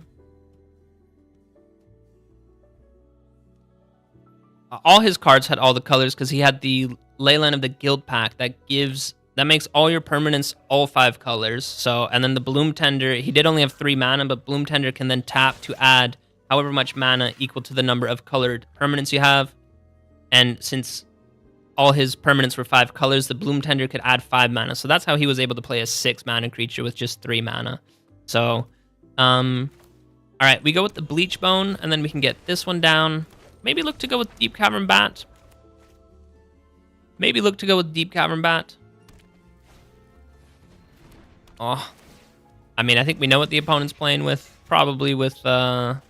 All his cards had all the colors because he had the Leyline of the Guild Pack that makes all your permanents all 5 colors. So, and then the Bloom Tender, he did only have 3 mana, but Bloom Tender can then tap to add however much mana equal to the number of colored permanents you have. And since all his permanents were 5 colors, the Bloom Tender could add 5 mana. So that's how he was able to play a 6 mana creature with just 3 mana. So, all right, we go with the Bleach Bone, and then we can get this one down. Maybe look to go with Deep Cavern Bat. Oh, I mean, I think we know what the opponent's playing with. Probably with, probably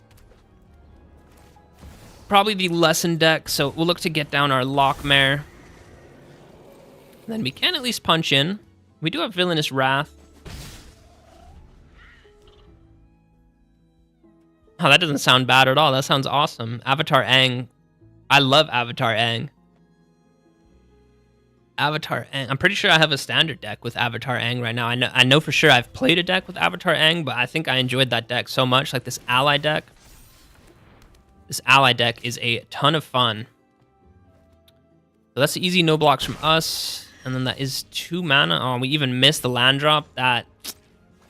the Lesson deck. So we'll look to get down our Lockmare. Then we can at least punch in. We do have Villainous Wrath. Oh, that doesn't sound bad at all. That sounds awesome. Avatar Aang. I love Avatar Aang. Avatar Aang. I'm pretty sure I have a standard deck with Avatar Aang right now. I know for sure I've played a deck with Avatar Aang, but I think I enjoyed that deck so much. Like this ally deck. This ally deck is a ton of fun. So that's easy no blocks from us. And then that is 2 mana. Oh, we even missed the land drop. That,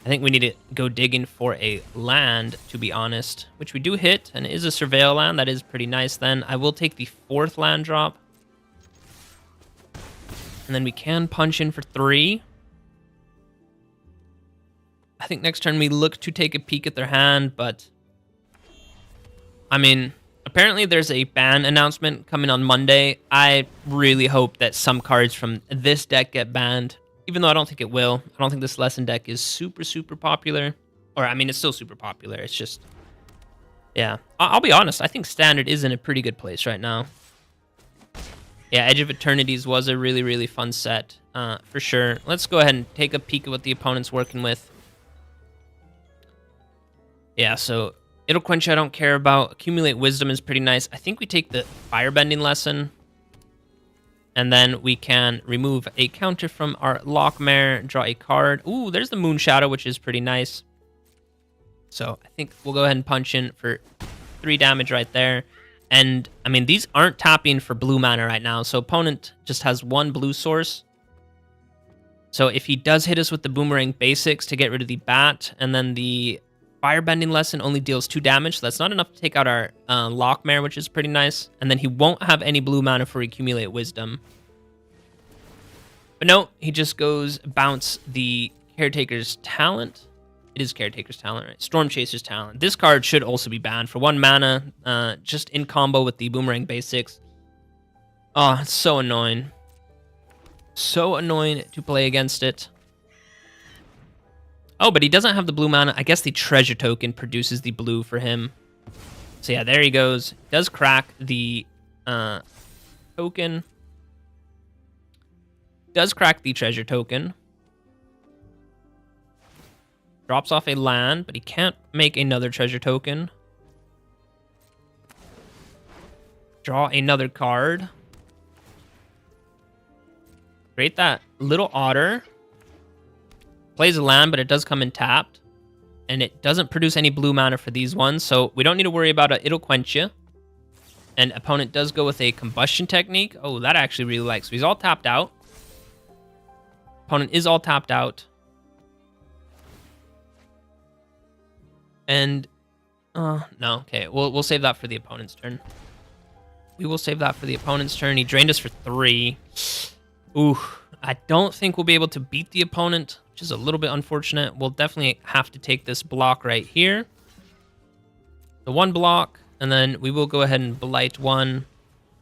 I think we need to go digging for a land, to be honest. Which we do hit, and it is a Surveil land. That is pretty nice then. I will take the 4th land drop. And then we can punch in for 3. I think next turn we look to take a peek at their hand, but I mean, apparently there's a ban announcement coming on Monday. I really hope that some cards from this deck get banned, even though I don't think it will. I don't think this Lesson deck is super, super popular. Or, I mean, it's still super popular. It's just, yeah. I'll be honest. I think Standard is in a pretty good place right now. Yeah, Edge of Eternities was a really, really fun set, for sure. Let's go ahead and take a peek at what the opponent's working with. Yeah, so It'll Quench I don't care about. Accumulate Wisdom is pretty nice. I think we take the Firebending Lesson. And then we can remove a counter from our Lockmare, draw a card. Ooh, there's the Moonshadow, which is pretty nice. So I think we'll go ahead and punch in for 3 damage right there. And, I mean, these aren't tapping for blue mana right now, so opponent just has 1 blue source. So if he does hit us with the Boomerang Basics to get rid of the bat, and then the Firebending Lesson only deals 2 damage, so that's not enough to take out our Lockmare, which is pretty nice. And then he won't have any blue mana for Accumulate Wisdom. But no, he just goes bounce the Caretaker's Talent. It is Caretaker's Talent, right? Storm Chaser's Talent. This card should also be banned for 1 mana, just in combo with the Boomerang Basics. Oh, it's so annoying. So annoying to play against it. Oh, but he doesn't have the blue mana. I guess the treasure token produces the blue for him. So yeah, there he goes. Does crack the token. Does crack the treasure token. Drops off a land, but he can't make another treasure token. Draw another card. Create that little otter. Plays a land, but it does come in tapped. And it doesn't produce any blue mana for these ones, so we don't need to worry about it. It'll quench you. And opponent does go with a combustion technique. Oh, that I actually really like. So he's all tapped out. Opponent is all tapped out. And, no, okay. We'll save that for the opponent's turn. We will save that for the opponent's turn. He drained us for 3. Ooh, I don't think we'll be able to beat the opponent, which is a little bit unfortunate. We'll definitely have to take this block right here. The 1 block, and then we will go ahead and blight 1,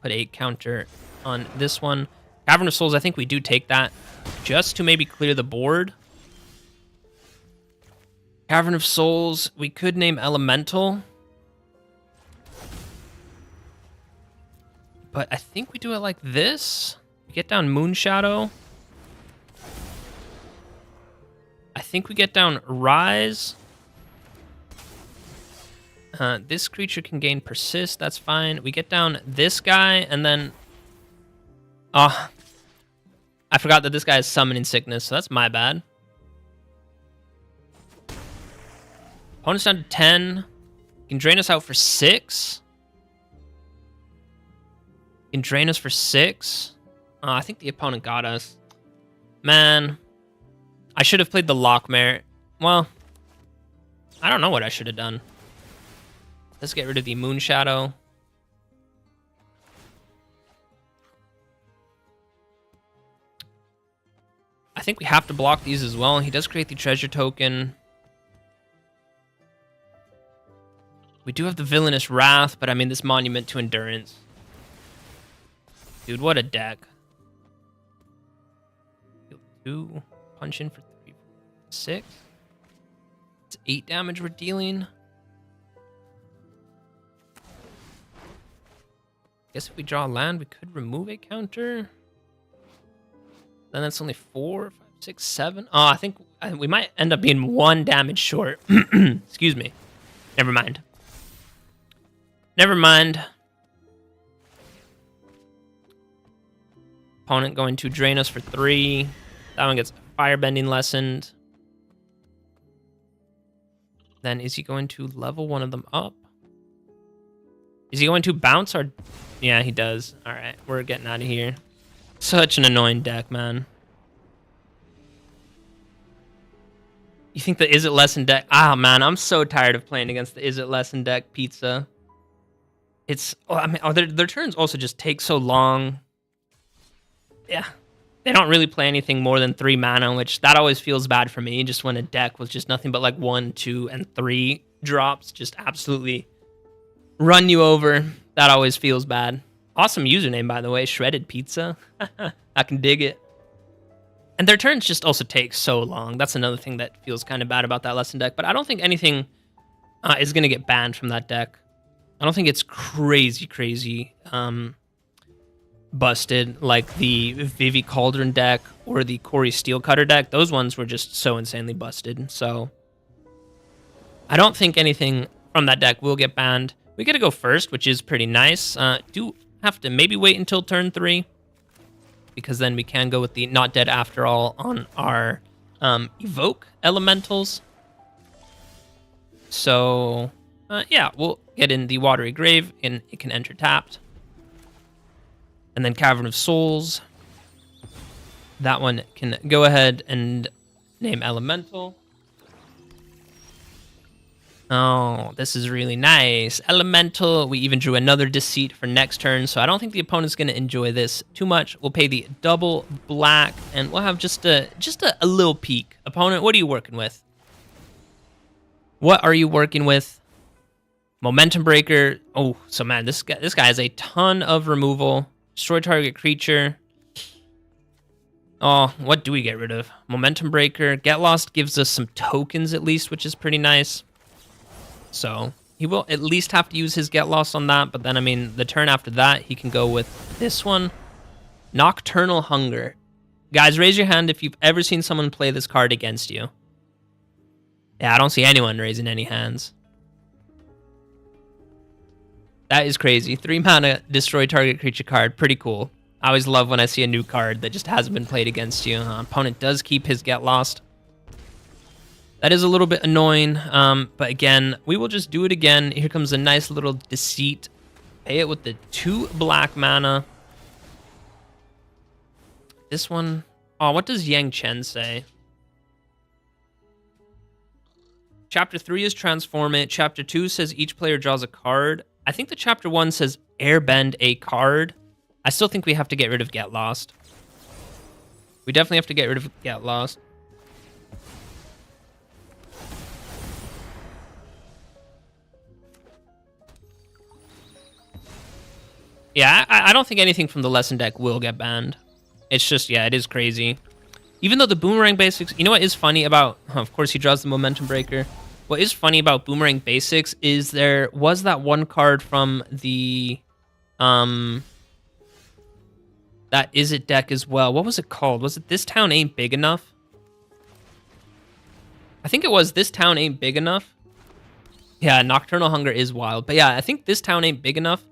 put a counter on this one. Cavern of Souls, I think we do take that just to maybe clear the board. Cavern of Souls, we could name Elemental. But I think we do it like this. We get down Moonshadow. I think we get down Rise. This creature can gain Persist. That's fine. We get down this guy, and then... Oh, I forgot that this guy is Summoning Sickness, so that's my bad. Opponent's down to 10. Can drain us out for 6. Can drain us for 6. I think the opponent got us. Man, I should have played the Lockmare. Well, I don't know what I should have done. Let's get rid of the Moonshadow. I think we have to block these as well. He does create the treasure token. We do have the Villainous Wrath, but I mean, this Monument to Endurance. Dude, what a deck. 2, punch in for 3, 6. It's 8 damage we're dealing. Guess if we draw a land, we could remove a counter. Then that's only 4, 5, 6, 7. Oh, I think we might end up being 1 damage short. Excuse me. Never mind. Never mind. Opponent going to drain us for 3. That one gets firebending lessened. Then is he going to level one of them up? Is he going to bounce or... Yeah, he does. All right, we're getting out of here. Such an annoying deck, man. You think the Is It Lesson deck... Ah, man, I'm so tired of playing against the Is It Lesson deck, Pizza. It's... Oh, I mean, their turns also just take so long. Yeah. They don't really play anything more than 3 mana, which that always feels bad for me. Just when a deck with just nothing but like 1, 2, and 3 drops just absolutely run you over. That always feels bad. Awesome username, by the way. Shredded Pizza. I can dig it. And their turns just also take so long. That's another thing that feels kind of bad about that Lesson deck. But I don't think anything is going to get banned from that deck. I don't think it's crazy busted like the Vivi Cauldron deck or the Corey Steelcutter deck. Those ones were just so insanely busted. So I don't think anything from that deck will get banned. We get to go first, which is pretty nice. Do have to maybe wait until turn 3, because then we can go with the Not Dead After All on our Evoke Elementals. So, yeah, we'll get in the Watery Grave, and it can enter tapped. And then Cavern of Souls. That one can go ahead and name Elemental. Oh, this is really nice. Elemental. We even drew another Deceit for next turn, so I don't think the opponent's going to enjoy this too much. We'll pay the double black, and we'll have just a little peek. Opponent, what are you working with? What are you working with? Momentum Breaker. Oh, so man, this guy has a ton of removal. Destroy target creature. Oh, what do we get rid of? Momentum Breaker. Get Lost gives us some tokens at least, which is pretty nice. So he will at least have to use his Get Lost on that. But then, I mean, the turn after that, he can go with this one. Nocturnal Hunger. Guys, raise your hand if you've ever seen someone play this card against you. Yeah, I don't see anyone raising any hands. That is crazy. 3 mana, destroy target creature card. Pretty cool. I always love when I see a new card that just hasn't been played against you. Opponent does keep his Get Lost. That is a little bit annoying, but again, we will just do it again. Here comes a nice little Deceit. Pay it with the 2 black mana. This one... Oh, what does Yang Chen say? Chapter 3 is Transform It. Chapter 2 says each player draws a card. I think the Chapter 1 says Airbend a card. I still think we have to get rid of Get Lost. We definitely have to get rid of Get Lost. Yeah, I don't think anything from the lesson deck will get banned. It's just, yeah, it is crazy. Even though the Boomerang Basics... You know what is funny about... Of course, he draws the Momentum Breaker. What is funny about Boomerang Basics is there was that one card from the... That Is It deck as well. What was it called? Was it This Town Ain't Big Enough? I think it was This Town Ain't Big Enough. Yeah, Nocturnal Hunger is wild. But yeah, I think This Town Ain't Big Enough.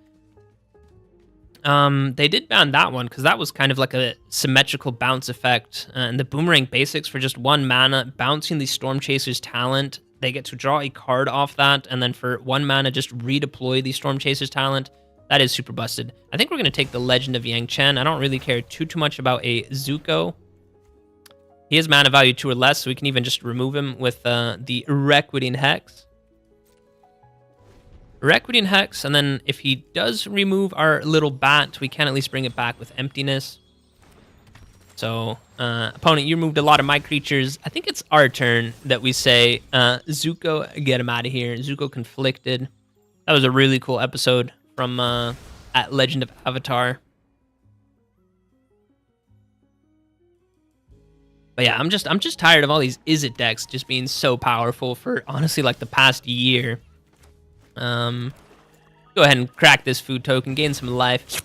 They did ban that one because that was kind of like a symmetrical bounce effect. And the Boomerang Basics for just 1 mana, bouncing the Storm Chaser's talent. They get to draw a card off that. And then for 1 mana, just redeploy the Storm Chaser's talent. That is super busted. I think we're going to take the Legend of Yang Chen. I don't really care too much about a Zuko. He has mana value 2 or less, so we can even just remove him with the Requiting Hex. Requiting Hex, and then if he does remove our little bat, we can at least bring it back with Emptiness. So, opponent, you removed a lot of my creatures. I think it's our turn that we say, Zuko, get him out of here. Zuko Conflicted. That was a really cool episode from at Legend of Avatar. But yeah, I'm just tired of all these Is It decks just being so powerful for honestly like the past year. Go ahead and crack this food token, gain some life.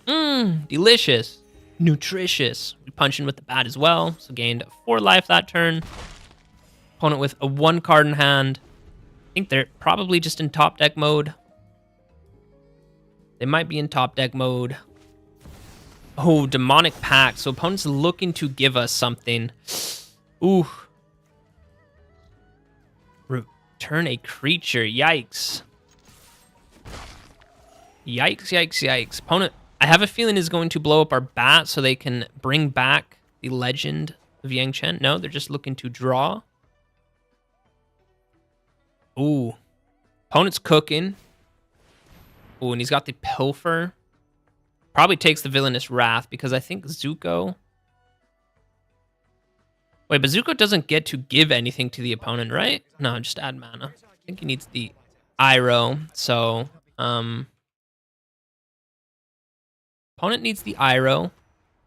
Delicious, nutritious. We punch in with the bat as well, so gained 4 life that turn. Opponent with a 1 card in hand. I think they're probably just in top deck mode. They might be in top deck mode. Oh, Demonic Pact. So opponent's looking to give us something. Ooh. Return a creature. Yikes. Yikes, yikes, yikes. Opponent, I have a feeling, is going to blow up our bat so they can bring back the Legend of Yang Chen. No, they're just looking to draw. Ooh. Opponent's cooking. Ooh, and he's got the Pilfer. Probably takes the Villainous Wrath because I think Zuko... Wait, but Zuko doesn't get to give anything to the opponent, right? No, just add mana. I think he needs the Iroh, so... Opponent needs the Iroh.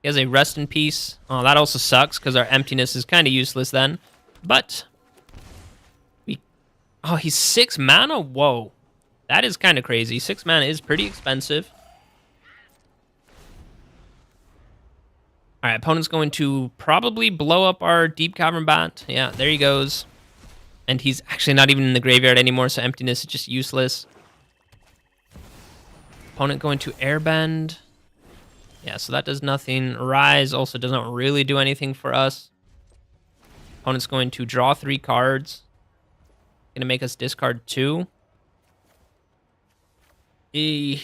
He has a Rest in Peace. Oh, that also sucks because our Emptiness is kind of useless then. But... Oh, he's 6 mana? Whoa. That is kind of crazy. 6 mana is pretty expensive. All right, opponent's going to probably blow up our Deep Cavern Bat. Yeah, there he goes. And he's actually not even in the graveyard anymore, so Emptiness is just useless. Opponent going to Airbend. Yeah, so that does nothing. Rise also doesn't really do anything for us. Opponent's going to draw 3 cards. Gonna make us discard 2. I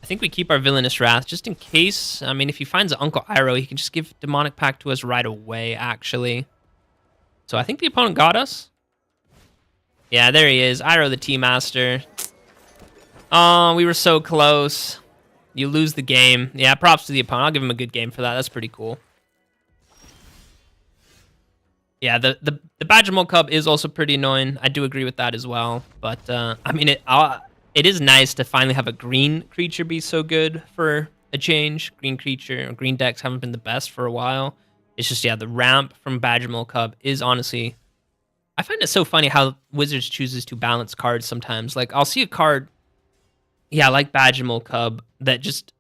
think we keep our Villainous Wrath just in case. I mean, if he finds Uncle Iroh, he can just give Demonic Pact to us right away, actually. So I think the opponent got us. Yeah, there he is. Iroh the Tea-Master. Oh, we were so close. You lose the game. Yeah, props to the opponent. I'll give him a good game for that. That's pretty cool. Yeah, the Badgermole Cub is also pretty annoying. I do agree with that as well. But, I mean, it is nice to finally have a green creature be so good for a change. Green creature or green decks haven't been the best for a while. It's just, yeah, the ramp from Badgermill Cub is honestly... I find it so funny how Wizards chooses to balance cards sometimes. Like, I'll see a card, yeah, like Badgermill Cub, that just,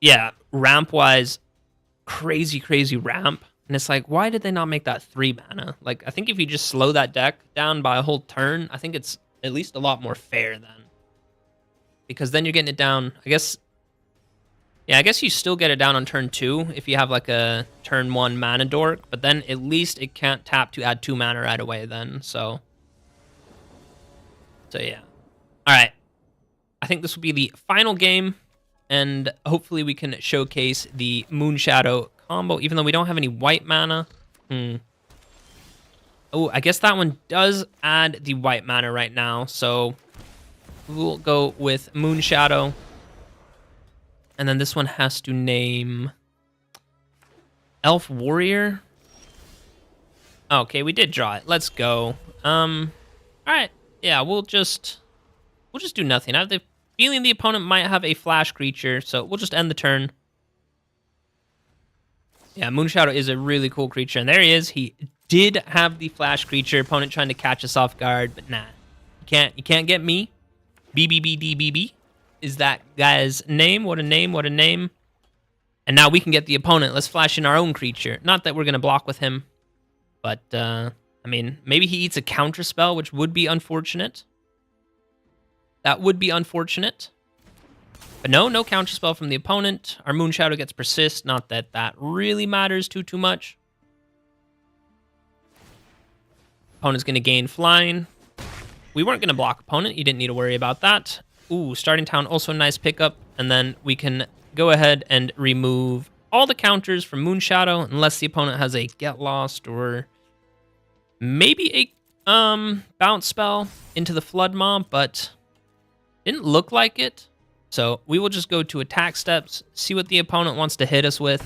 yeah, ramp-wise, crazy, crazy ramp. And it's like, why did they not make that 3 mana? Like, I think if you just slow that deck down by a whole turn, I think it's at least a lot more fair then. Because then you're getting it down, I guess... Yeah, I guess you still get it down on turn 2 if you have like a turn 1 mana dork, but then at least it can't tap to add 2 mana right away then, so yeah. Alright. I think this will be the final game, and hopefully we can showcase the Moonshadow combo, even though we don't have any white mana. Oh, I guess that one does add the white mana right now, so we'll go with Moonshadow. And then this one has to name Elf Warrior. Okay, we did draw it. Let's go. All right. Yeah, we'll just do nothing. I have the feeling the opponent might have a flash creature, so we'll just end the turn. Yeah, Moonshadow is a really cool creature, and there he is. He did have the flash creature. Opponent trying to catch us off guard, but nah. You can't get me. BBBDBB. Is that guy's name. What a name, what a name. And now we can get the opponent. Let's flash in our own creature. Not that we're going to block with him, but, I mean, maybe he eats a counter spell, which would be unfortunate. That would be unfortunate. But no counter spell from the opponent. Our Moonshadow gets persist. Not that that really matters too much. Opponent's going to gain flying. We weren't going to block opponent. You didn't need to worry about that. Ooh, starting town, also a nice pickup. And then we can go ahead and remove all the counters from Moonshadow, unless the opponent has a Get Lost or maybe a bounce spell into the Flood Mob, but didn't look like it. So we will just go to attack steps, see what the opponent wants to hit us with.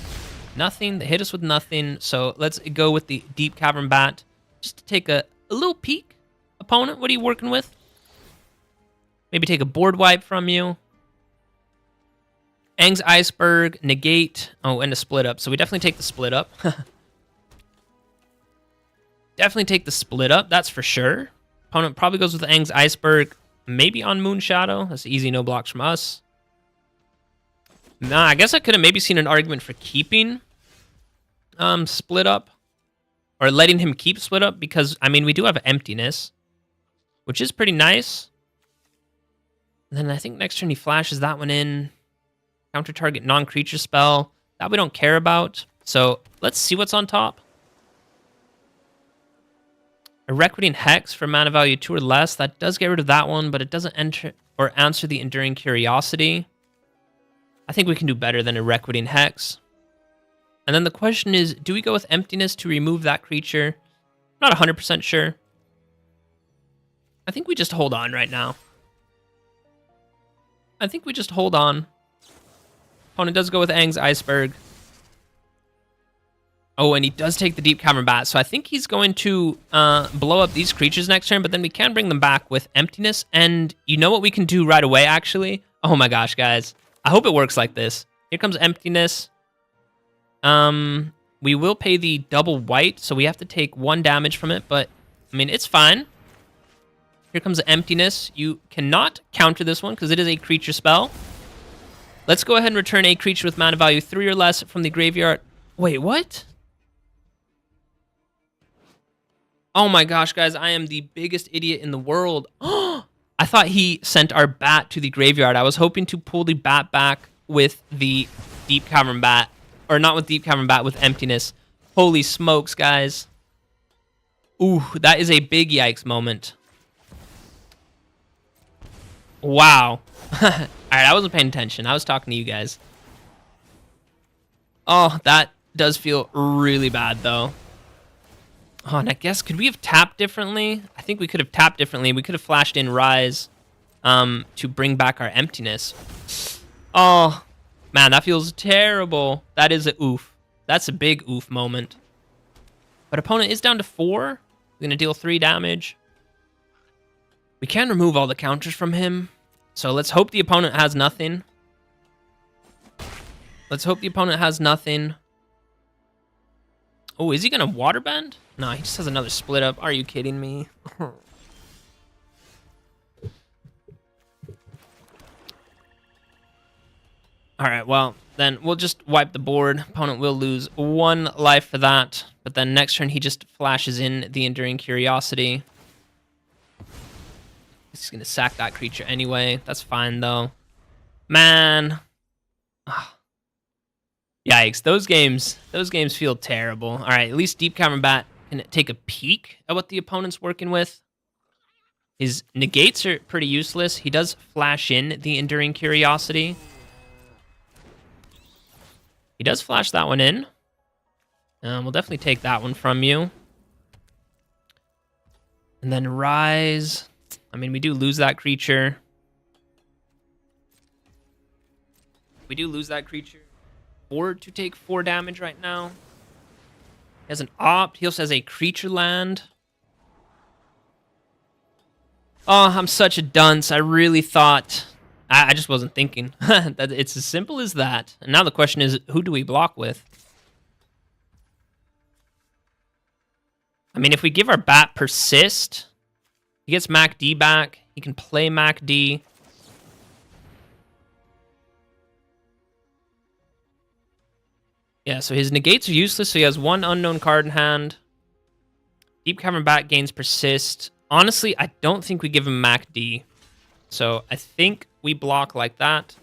Nothing. They hit us with nothing. So let's go with the Deep Cavern Bat, just to take a little peek. Opponent, what are you working with? Maybe take a board wipe from you. Aang's Iceberg, negate. Oh, and a split up. So we definitely take the split up. Definitely take the split up, that's for sure. Opponent probably goes with Aang's Iceberg, maybe on Moonshadow. That's easy, no blocks from us. Nah, I guess I could have maybe seen an argument for keeping split up. Or letting him keep split up, because, I mean, we do have emptiness, which is pretty nice. And then I think next turn he flashes that one in. Counter target non-creature spell. That we don't care about. So let's see what's on top. A Requiting Hex for mana value 2 or less. That does get rid of that one, but it doesn't enter or answer the Enduring Curiosity. I think we can do better than a Requiting Hex. And then the question is, do we go with Emptiness to remove that creature? Not 100% sure. I think we just hold on right now. I think we just hold on. Opponent does go with Aang's Iceberg. Oh, and he does take the Deep Cavern Bat. So I think he's going to blow up these creatures next turn, but then we can bring them back with Emptiness. And you know what we can do right away, actually? Oh my gosh, guys. I hope it works like this. Here comes Emptiness. We will pay the double white, so we have to take 1 damage from it, but, I mean, it's fine. Here comes the Emptiness. You cannot counter this one, because it is a creature spell. Let's go ahead and return a creature with mana value 3 or less from the graveyard. Wait, what? Oh my gosh, guys, I am the biggest idiot in the world. I thought he sent our bat to the graveyard. I was hoping to pull the bat back with the Deep Cavern Bat. Or not with Deep Cavern Bat, with Emptiness. Holy smokes, guys. Ooh, that is a big yikes moment. Wow. Alright, I wasn't paying attention. I was talking to you guys. Oh, that does feel really bad, though. Oh, and I guess, could we have tapped differently? I think we could have tapped differently. We could have flashed in Rise to bring back our Emptiness. Oh, man, that feels terrible. That is a oof. That's a big oof moment. But opponent is down to 4. We're going to deal 3 damage. We can remove all the counters from him. So let's hope the opponent has nothing. Let's hope the opponent has nothing. Oh, is he going to waterbend? No, he just has another split up. Are you kidding me? All right, well, then we'll just wipe the board. Opponent will lose 1 life for that. But then next turn, he just flashes in the Enduring Curiosity. He's going to sack that creature anyway. That's fine, though. Man. Ugh. Yikes, those games feel terrible. All right, at least Deep Cavern Bat can take a peek at what the opponent's working with. His negates are pretty useless. He does flash in the Enduring Curiosity. He does flash that one in. We'll definitely take that one from you. And then Rise. I mean, we do lose that creature. We do lose that creature. Or to take 4 damage right now. He has an opt. He also has a creature land. Oh, I'm such a dunce. I really thought... I just wasn't thinking. That it's as simple as that. And now the question is, who do we block with? I mean, if we give our bat Persist, he gets Mac D back. He can play Mac D. Yeah, so his negates are useless, so he has 1 unknown card in hand. Deep Cavern Bat gains Persist. Honestly, I don't think we give him Mac D. So I think we block like that.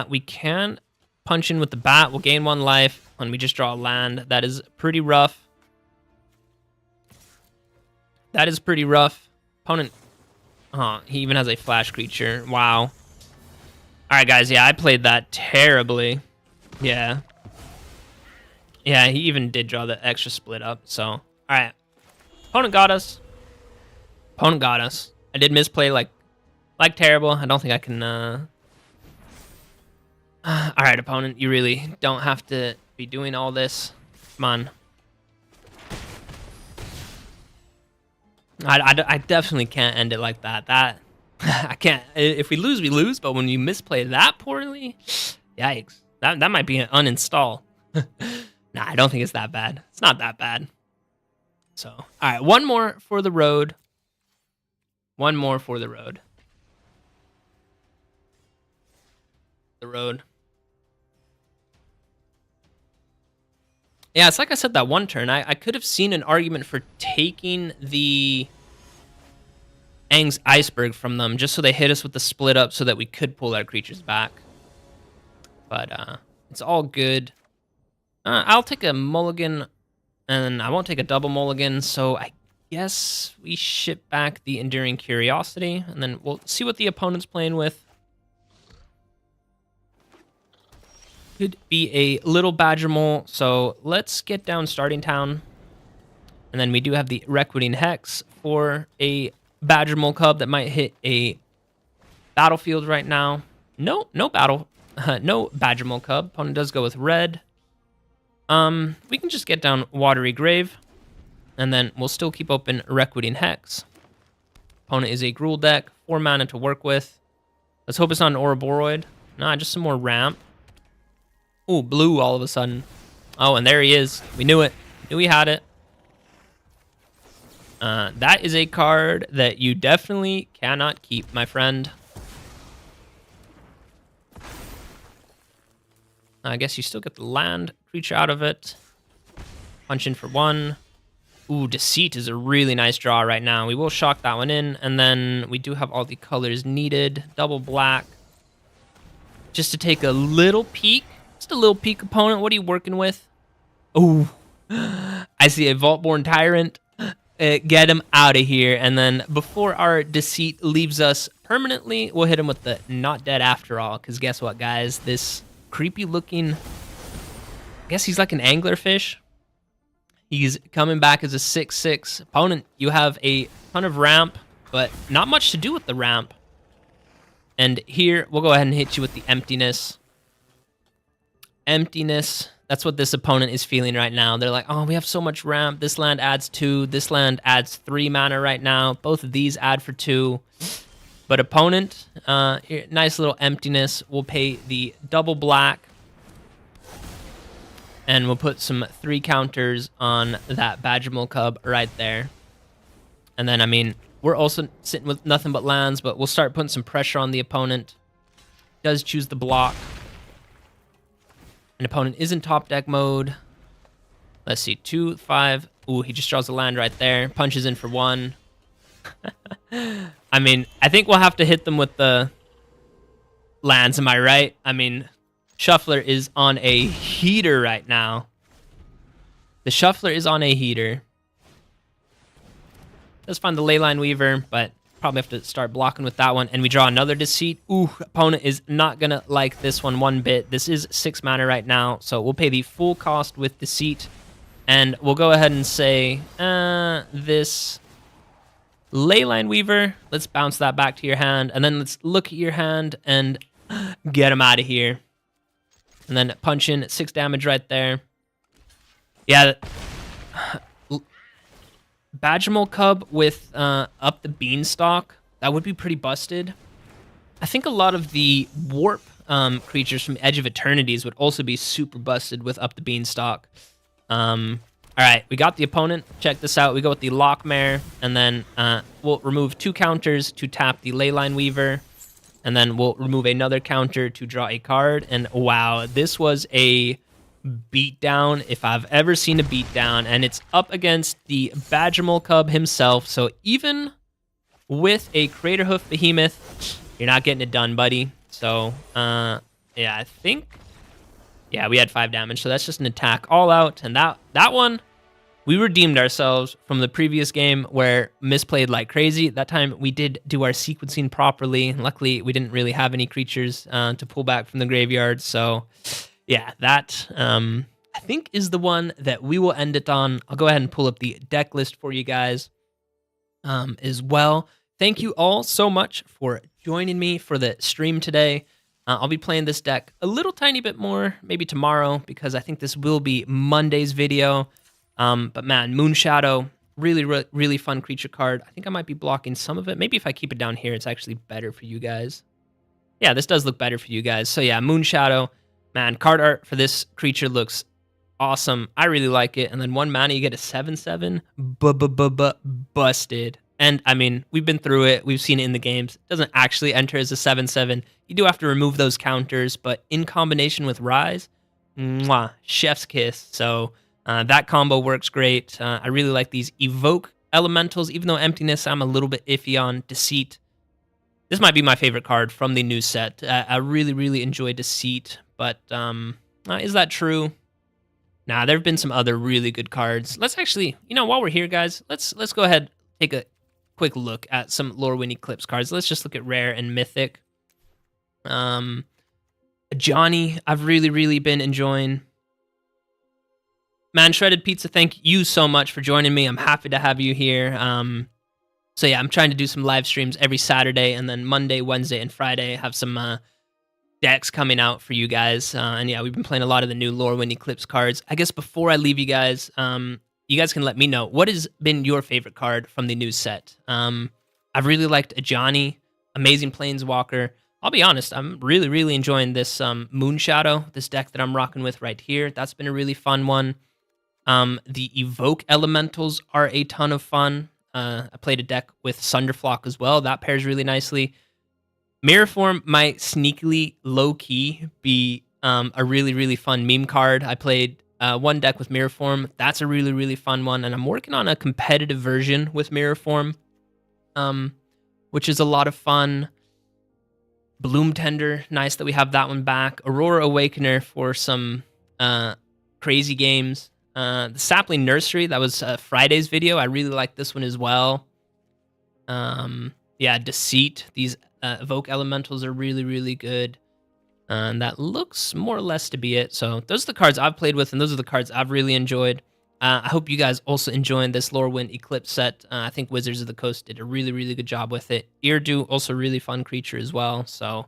We can punch in with the bat. We'll gain 1 life when we just draw a land. That is pretty rough. Opponent. He even has a flash creature. Wow. All right, guys. Yeah, I played that terribly. Yeah. Yeah, he even did draw the extra split up. So, all right. Opponent got us. I did misplay like terrible. I don't think I can... All right, opponent. You really don't have to be doing all this. Come on. I definitely can't end it like that. I can't. If we lose, we lose. But when you misplay that poorly, yikes. That might be an uninstall. Nah, I don't think it's that bad. It's not that bad. So, all right, 1 more for the road. The road. Yeah, it's like I said that one turn. I could have seen an argument for taking the Aang's Iceberg from them just so they hit us with the split up so that we could pull our creatures back. But it's all good. I'll take a mulligan, and I won't take a double mulligan, so I guess we ship back the Enduring Curiosity, and then we'll see what the opponent's playing with. Could be a little Badger Mole, so let's get down Starting Town. And then we do have the Requiting Hex for a Badger Mole Cub that might hit a battlefield right now. No Badger Mole Cub. Opponent does go with red. We can just get down Watery Grave, and then we'll still keep open Requiting Hex. Opponent is a Gruul deck, 4 mana to work with. Let's hope it's not an Ouroboros. Nah, just some more ramp. Ooh, blue all of a sudden. Oh, and there he is. We knew it. Knew we had it. That is a card that you definitely cannot keep, my friend. I guess you still get the land creature out of it. Punch in for 1. Ooh, Deceit is a really nice draw right now. We will shock that one in, and then we do have all the colors needed. Double black. Just to take a little peek. Just a little peek, opponent. What are you working with? Ooh. I see a Vaultborn Tyrant. Get him out of here. And then before our Deceit leaves us permanently, we'll hit him with the Not Dead After All. Because guess what, guys? This creepy looking... I guess he's like an anglerfish. He's coming back as a 6/6. Opponent, you have a ton of ramp, but not much to do with the ramp. And here, we'll go ahead and hit you with the Emptiness. Emptiness. That's what this opponent is feeling right now. They're like, oh, we have so much ramp. This land adds 2. This land adds 3 mana right now. Both of these add for 2. But opponent, here, nice little emptiness. We'll pay the double black. And we'll put some 3 counters on that Badgermole Cub right there. And then, I mean, we're also sitting with nothing but lands, but we'll start putting some pressure on the opponent. Does choose the block. An opponent is in top deck mode. Let's see, 2, 5. Ooh, he just draws a land right there. Punches in for 1. I mean, I think we'll have to hit them with the lands, am I right? I mean, Shuffler is on a heater right now. The Shuffler is on a heater. Let's find the Leyline Weaver, but probably have to start blocking with that one. And we draw another Deceit. Ooh, opponent is not going to like this one one bit. This is 6 mana right now, so we'll pay the full cost with Deceit. And we'll go ahead and say, this Leyline Weaver, let's bounce that back to your hand. And then let's look at your hand and get him out of here. And then punch in 6 damage right there. Yeah. Badgermole Cub with Up the Beanstalk. That would be pretty busted. I think a lot of the warp creatures from Edge of Eternities would also be super busted with Up the Beanstalk. All right, we got the opponent. Check this out. We go with the Lockmare, and then we'll remove 2 counters to tap the Leyline Weaver. And then we'll remove another counter to draw a card. And wow, this was a beatdown if I've ever seen a beatdown. And it's up against the Badgermole Cub himself. So even with a Craterhoof Behemoth, you're not getting it done, buddy. So, yeah, I think... Yeah, we had 5 damage. So that's just an attack all out. And that one... We redeemed ourselves from the previous game where misplayed like crazy. That time we did do our sequencing properly. Luckily, we didn't really have any creatures to pull back from the graveyard. So, yeah, that I think is the one that we will end it on. I'll go ahead and pull up the deck list for you guys as well. Thank you all so much for joining me for the stream today. I'll be playing this deck a little tiny bit more, maybe tomorrow, because I think this will be Monday's video. But man, Moonshadow, really fun creature card. I think I might be blocking some of it. Maybe if I keep it down here, it's actually better for you guys. Yeah, this does look better for you guys. So yeah, Moonshadow, man, card art for this creature looks awesome. I really like it. And then 1 mana, you get a 7/7. Busted. And I mean, we've been through it. We've seen it in the games. It doesn't actually enter as a 7/7. You do have to remove those counters, but in combination with Rise, mwah, chef's kiss. So... that combo works great. I really like these Evoke Elementals, even though Emptiness I'm a little bit iffy on. Deceit. This might be my favorite card from the new set. I really enjoy Deceit, but is that true? Nah, there have been some other really good cards. Let's actually, while we're here, guys, let's go ahead take a quick look at some Lorwyn Eclipse cards. Let's just look at Rare and Mythic. Johnny, I've really been enjoying. Man, Shredded Pizza, thank you so much for joining me. I'm happy to have you here. So yeah, I'm trying to do some live streams every Saturday, and then Monday, Wednesday, and Friday have some decks coming out for you guys. And yeah, we've been playing a lot of the new Lorwyn Eclipse cards. I guess before I leave you guys can let me know, what has been your favorite card from the new set? I've really liked Ajani, Amazing Planeswalker. I'll be honest, I'm really enjoying this Moonshadow, this deck that I'm rocking with right here. That's been a really fun one. The Evoke Elementals are a ton of fun. I played a deck with Sunderflock as well. That pairs really nicely. Mirror Form might sneakily, low-key, be a really fun meme card. I played one deck with Mirror Form. That's a really fun one. And I'm working on a competitive version with Mirror Form, which is a lot of fun. Bloom Tender, nice that we have that one back. Aurora Awakener for some crazy games. The Sapling Nursery, that was Friday's video. I really like this one as well. Yeah, Deceit. These Evoke Elementals are really good. And that looks more or less to be it. So those are the cards I've played with, and those are the cards I've really enjoyed. I hope you guys also enjoying this Lorwyn Eclipse set. I think Wizards of the Coast did a really good job with it. Eardu, also a really fun creature as well. So,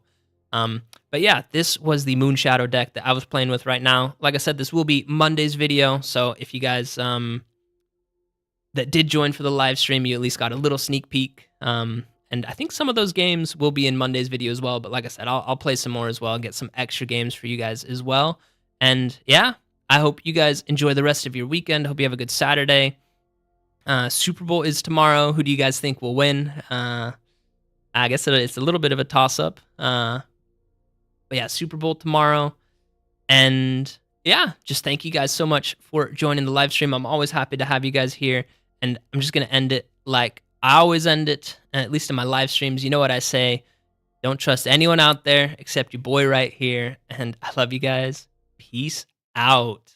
but yeah, this was the Moonshadow deck that I was playing with right now. Like I said, this will be Monday's video. So if you guys that did join for the live stream, you at least got a little sneak peek. And And I think some of those games will be in Monday's video as well. But like I said, I'll play some more as well and get some extra games for you guys as well. And yeah, I hope you guys enjoy the rest of your weekend. Hope you have a good Saturday. Super Bowl is tomorrow. Who do you guys think will win? I guess it's a little bit of a toss up. But yeah, Super Bowl tomorrow. And yeah, just thank you guys so much for joining the live stream. I'm always happy to have you guys here. And I'm just going to end it like I always end it, at least in my live streams. You know what I say? Don't trust anyone out there except your boy right here. And I love you guys. Peace out.